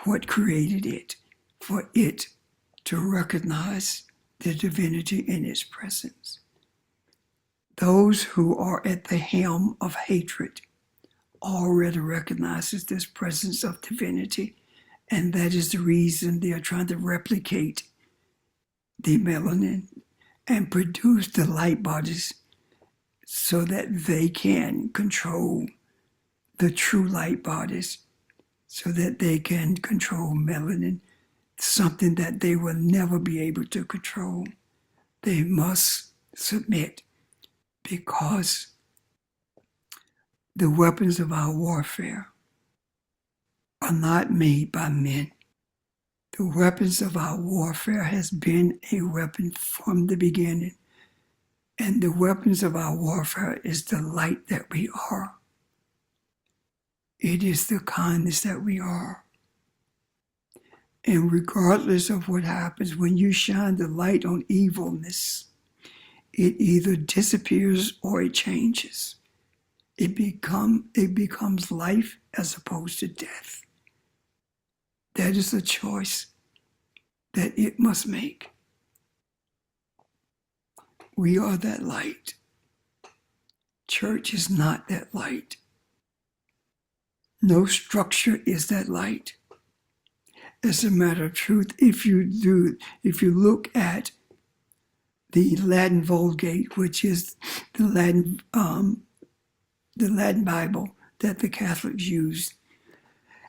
what created it, for it to recognize the divinity in its presence. Those who are at the helm of hatred already recognizes this presence of divinity, and that is the reason they are trying to replicate the melanin and produce the light bodies so that they can control the true light bodies, so that they can control melanin, something that they will never be able to control. They must submit, because the weapons of our warfare are not made by men. The weapons of our warfare has been a weapon from the beginning. And the weapons of our warfare is the light that we are. It is the kindness that we are. And regardless of what happens, when you shine the light on evilness, it either disappears or it changes. It becomes life as opposed to death. That is a choice that it must make. We are that light. Church is not that light. No structure is that light. As a matter of truth, if you look at the Latin Vulgate, which is the Latin Bible that the Catholics used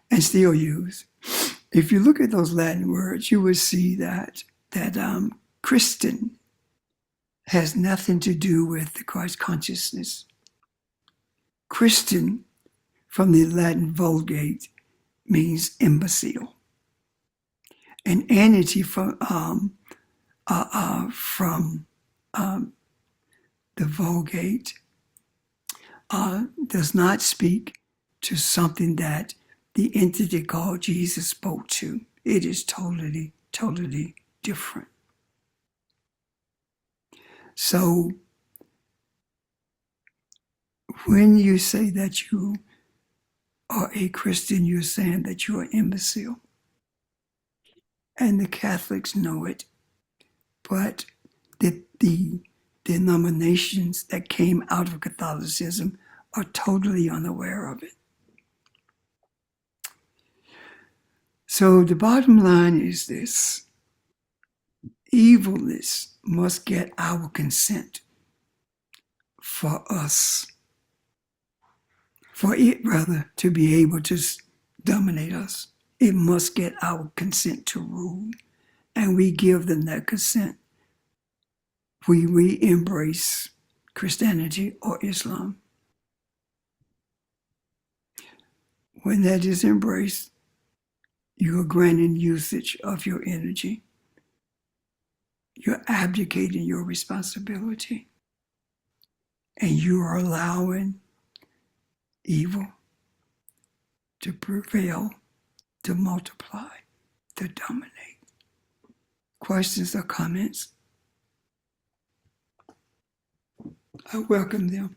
and still use, if you look at those Latin words, you will see that Christian has nothing to do with the Christ consciousness. Christian, from the Latin Vulgate, means imbecile. And anity from the Vulgate does not speak to something that the entity called Jesus spoke to. It is totally, totally different. So when you say that you are a Christian, you're saying that you are imbecile. And the Catholics know it. But the denominations that came out of Catholicism are totally unaware of it. So the bottom line is this: evilness must get our consent for it rather to be able to dominate us. It must get our consent to rule, and we give them that consent. We embrace Christianity or Islam. When that is embraced, you are granting usage of your energy. You're abdicating your responsibility. And you are allowing evil to prevail, to multiply, to dominate. Questions or comments? I welcome them.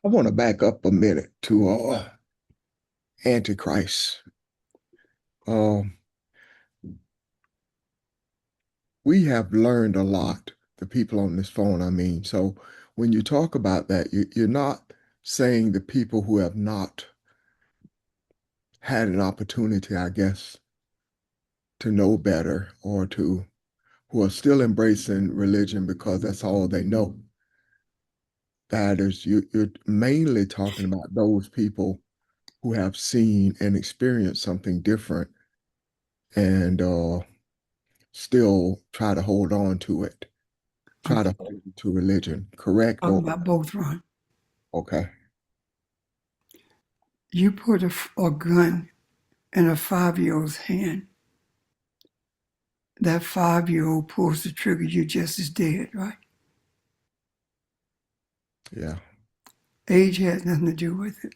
I want to back up a minute to Antichrist. We have learned a lot, the people on this phone, I mean. So when you talk about that, you're not saying the people who have not had an opportunity, I guess, to know better, or who are still embracing religion because that's all they know. That is, you're mainly talking about those people who have seen and experienced something different and still try to hold on to it, try to hold to religion, correct? Talking Or about both, Ron. okay. You put a gun in a 5-year-old's hand. That 5-year-old pulls the trigger, you just as dead, right? Yeah. Age has nothing to do with it.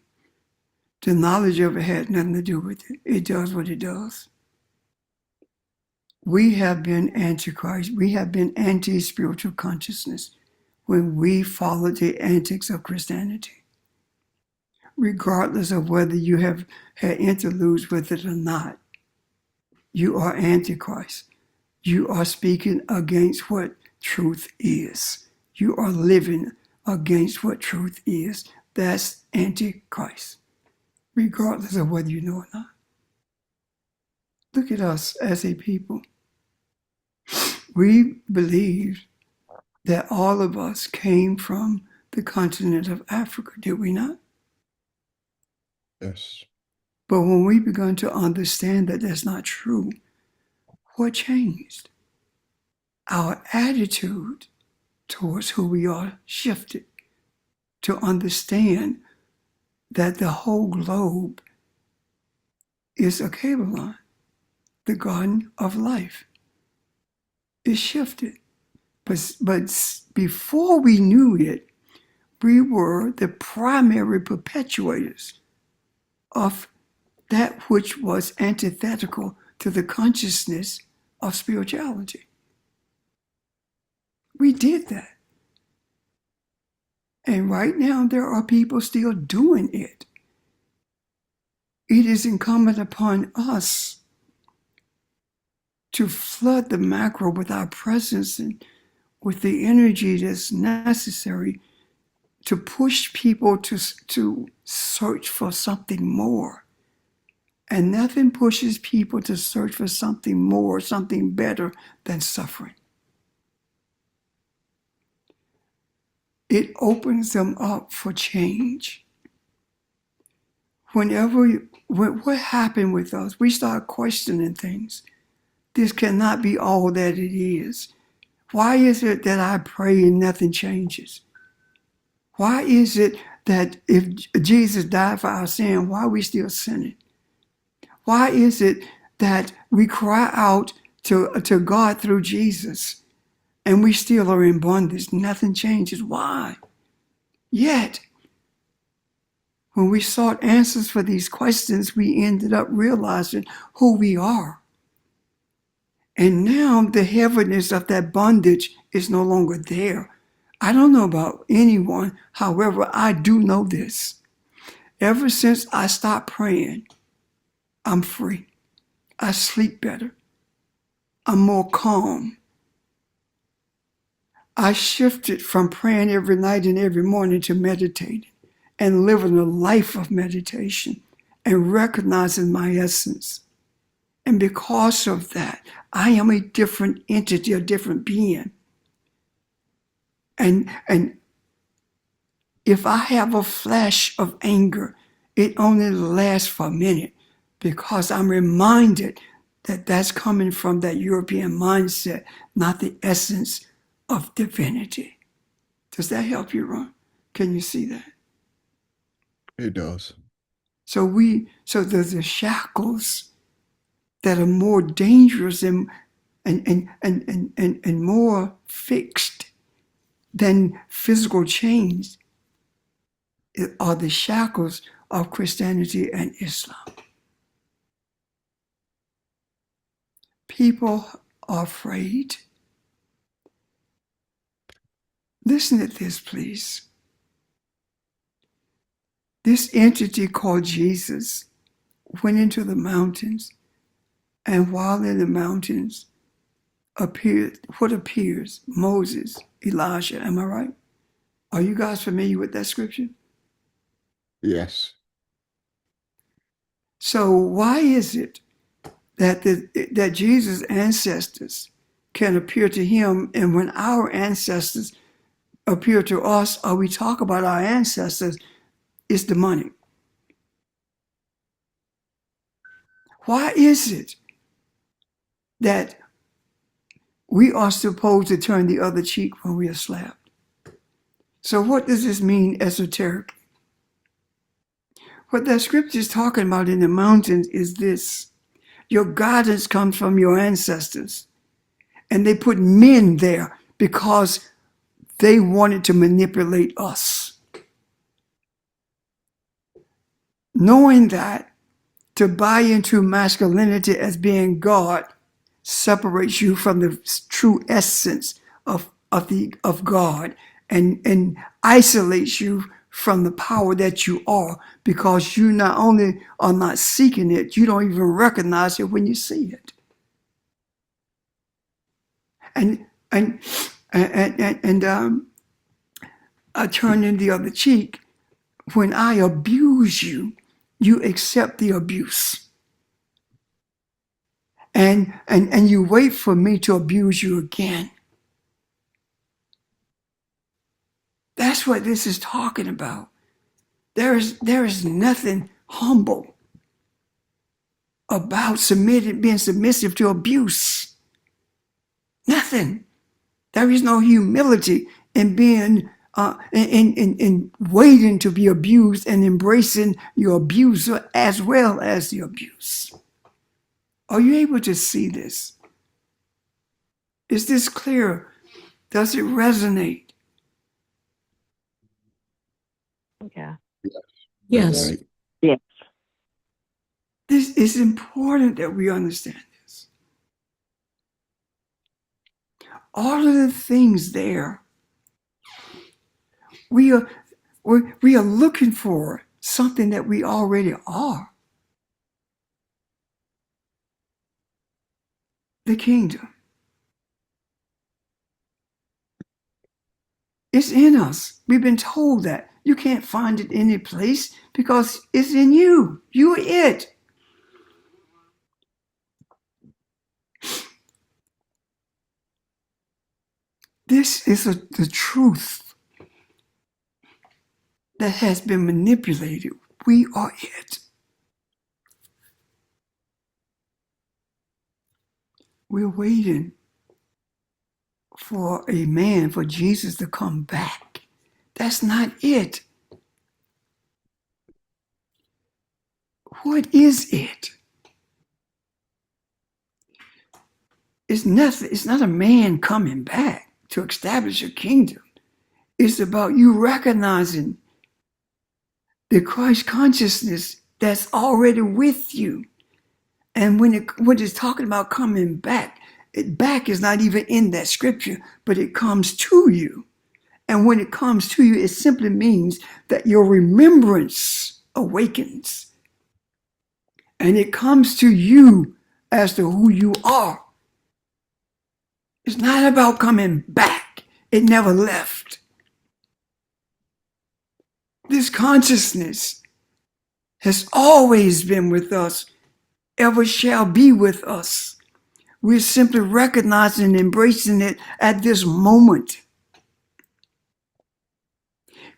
The knowledge of it had nothing to do with it. It does what it does. We have been antichrist. We have been anti-spiritual consciousness when we followed the antics of Christianity. regardless of whether you have had interludes with it or not. You are Antichrist. You are speaking against what truth is. You are living against what truth is. That's Antichrist, regardless of whether you know or not. Look at us as a people. We believe that all of us came from the continent of Africa, did we not? Yes. But when we begun to understand that that's not true, what changed? Our attitude towards who we are shifted to understand that the whole globe is a cable line. The garden of life is shifted. But before we knew it, we were the primary perpetuators of that which was antithetical to the consciousness of spirituality. We did that. And right now, there are people still doing it. It is incumbent upon us to flood the macro with our presence and with the energy that's necessary to push people to search for something more. And nothing pushes people to search for something more, something better than suffering. It opens them up for change. What happened with us? We start questioning things. This cannot be all that it is. Why is it that I pray and nothing changes? Why is it that if Jesus died for our sin, why are we still sinning? Why is it that we cry out to God through Jesus and we still are in bondage? Nothing changes. Why? Yet, when we sought answers for these questions, we ended up realizing who we are. And now the heaviness of that bondage is no longer there. I don't know about anyone. However, I do know this. Ever since I stopped praying, I'm free. I sleep better. I'm more calm. I shifted from praying every night and every morning to meditating and living a life of meditation and recognizing my essence. And because of that, I am a different entity, a different being. And if I have a flash of anger, it only lasts for a minute because I'm reminded that that's coming from that European mindset, not the essence of divinity. Does that help you, Ron? Can you see that? It does. So there's the shackles that are more dangerous and more fixed than physical chains are the shackles of Christianity and Islam. People are afraid. Listen to this, please. This entity called Jesus went into the mountains, and while in the mountains appears? Moses, Elijah, am I right? Are you guys familiar with that scripture? Yes. So why is it that Jesus' ancestors can appear to him, and when our ancestors appear to us, or we talk about our ancestors, it's demonic? Why is it that we are supposed to turn the other cheek when we are slapped? So what does this mean esoterically? What that scripture is talking about in the mountains is this. Your guidance comes from your ancestors. And they put men there because they wanted to manipulate us. Knowing that, to buy into masculinity as being God separates you from the true essence of God and isolates you from the power that you are, because you not only are not seeking it, you don't even recognize it when you see it. And I turn in the other cheek. When I abuse you, you accept the abuse. And you wait for me to abuse you again. That's what this is talking about. There is nothing humble about being submissive to abuse. Nothing. There is no humility in being in waiting to be abused and embracing your abuser as well as the abuse. Are you able to see this? Is this clear? Does it resonate? Yeah. Yes. Right. Yes. This is important that we understand this. All of the things there, we are looking for something that we already are. The kingdom. It's in us. We've been told that. You can't find it any place because it's in you. You are it. This is the truth that has been manipulated. We are it. We're waiting for a man, for Jesus to come back. That's not it. What is it? It's nothing. It's not a man coming back to establish a kingdom. It's about you recognizing the Christ consciousness that's already with you. And when it's talking about coming back, back is not even in that scripture, but it comes to you. And when it comes to you, it simply means that your remembrance awakens. And it comes to you as to who you are. It's not about coming back. It never left. This consciousness has always been with us, ever shall be with us. We're simply recognizing and embracing it at this moment.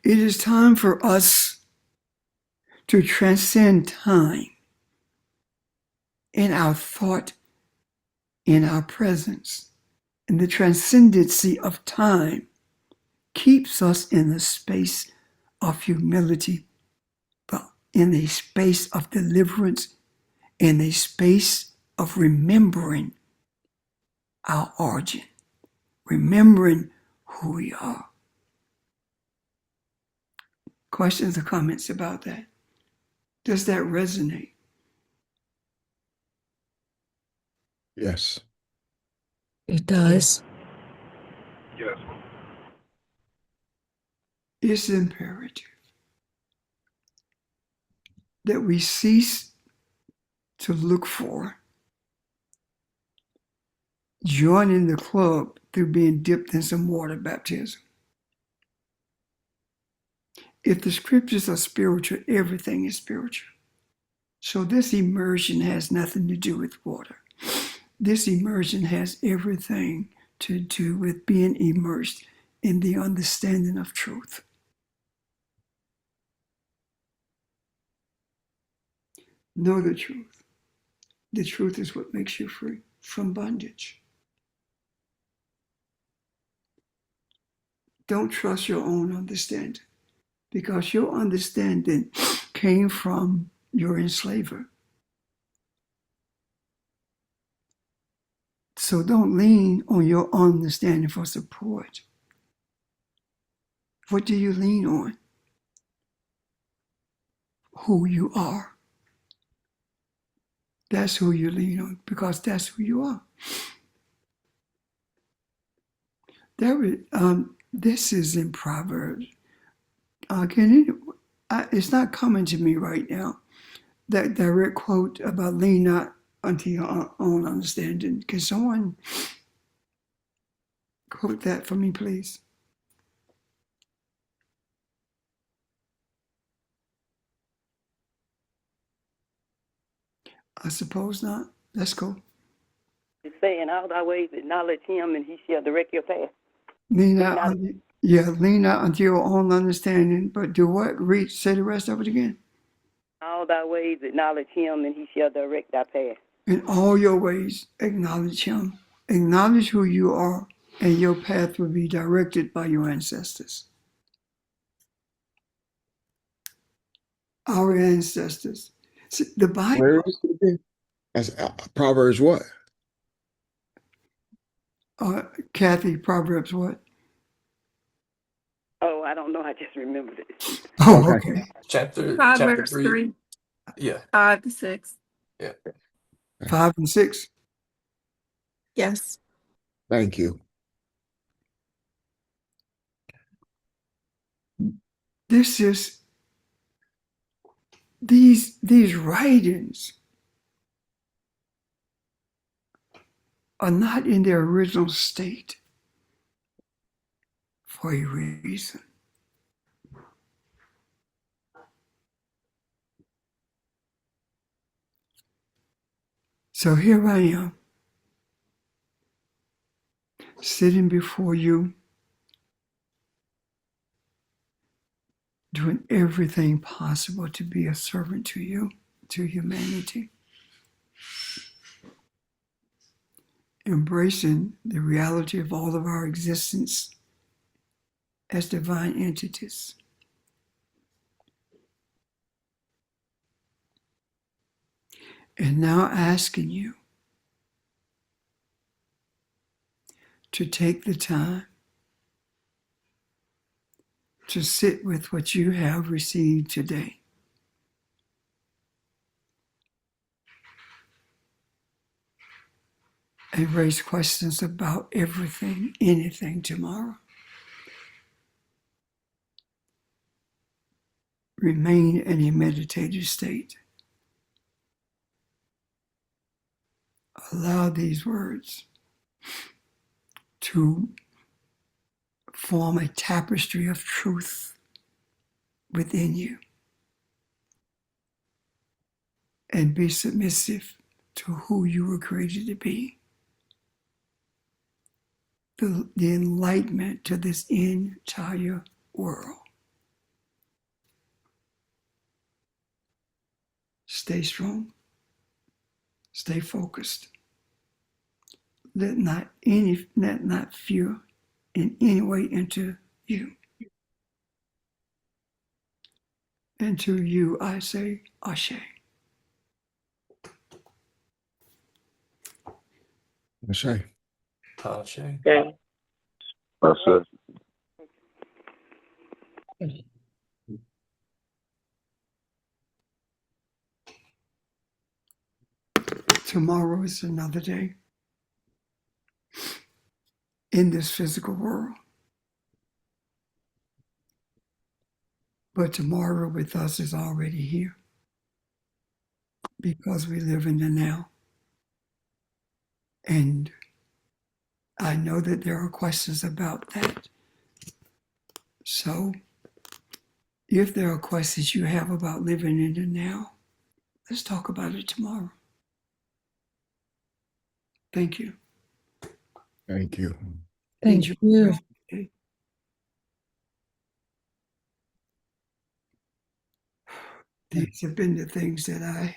It is time for us to transcend time in our thought, in our presence. And the transcendency of time keeps us in a space of humility, but in a space of deliverance, in a space of remembering our origin, remembering who we are. Questions or comments about that? Does that resonate? Yes. It does. Yes. It's imperative that we cease to look for joining the club through being dipped in some water baptism. If the scriptures are spiritual, everything is spiritual. So this immersion has nothing to do with water. This immersion has everything to do with being immersed in the understanding of truth. Know the truth. The truth is what makes you free from bondage. Don't trust your own understanding, because your understanding came from your enslaver. So don't lean on your understanding for support. What do you lean on? Who you are. That's who you lean on, because that's who you are. This is in Proverbs. It's not coming to me right now. That direct quote about lean not unto your own understanding. Can someone quote that for me, please? I suppose not. Let's go. It's saying, all thy ways acknowledge him, and he shall direct your path. Lean Lean not not, lean not unto your own understanding, but do what? Read, say the rest of it again. all thy ways acknowledge him, and he shall direct thy path. In all your ways, acknowledge him. Acknowledge who you are, and your path will be directed by your ancestors. Our ancestors. See, the Bible. Where is it again? That's Proverbs what? Kathy, Proverbs what? Oh, I don't know. I just remembered it. Oh, Okay. okay. Chapter Proverbs 3. 3, Yeah. 5 to 6. Yeah. 5 and 6. Yes. Thank you. This is these writings are not in their original state for a reason. So here I am, sitting before you, doing everything possible to be a servant to you, to humanity, embracing the reality of all of our existence as divine entities. And now asking you to take the time to sit with what you have received today. And raise questions about everything, anything tomorrow. Remain in a meditative state. Allow these words to form a tapestry of truth within you. And be submissive to who you were created to be. The enlightenment to this entire world. Stay strong. Stay focused. Let not fear in any way enter you. And to you I say, Ashe. Ashe. Ashe. Okay. That's it. Tomorrow is another day in this physical world. But tomorrow with us is already here because we live in the now. And I know that there are questions about that. So if there are questions you have about living in the now, let's talk about it tomorrow. Thank you. Thank you. Thank Enjoy you. the rest of the day. These have been the things that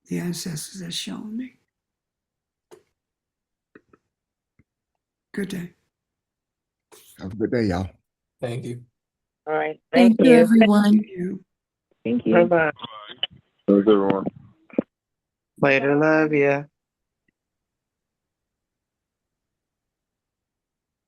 the ancestors have shown me. Good day. Have a good day, y'all. Thank you. All right. Thank you, everyone. Thank you. Thank you. Bye-bye. Thanks, everyone. Later, love ya.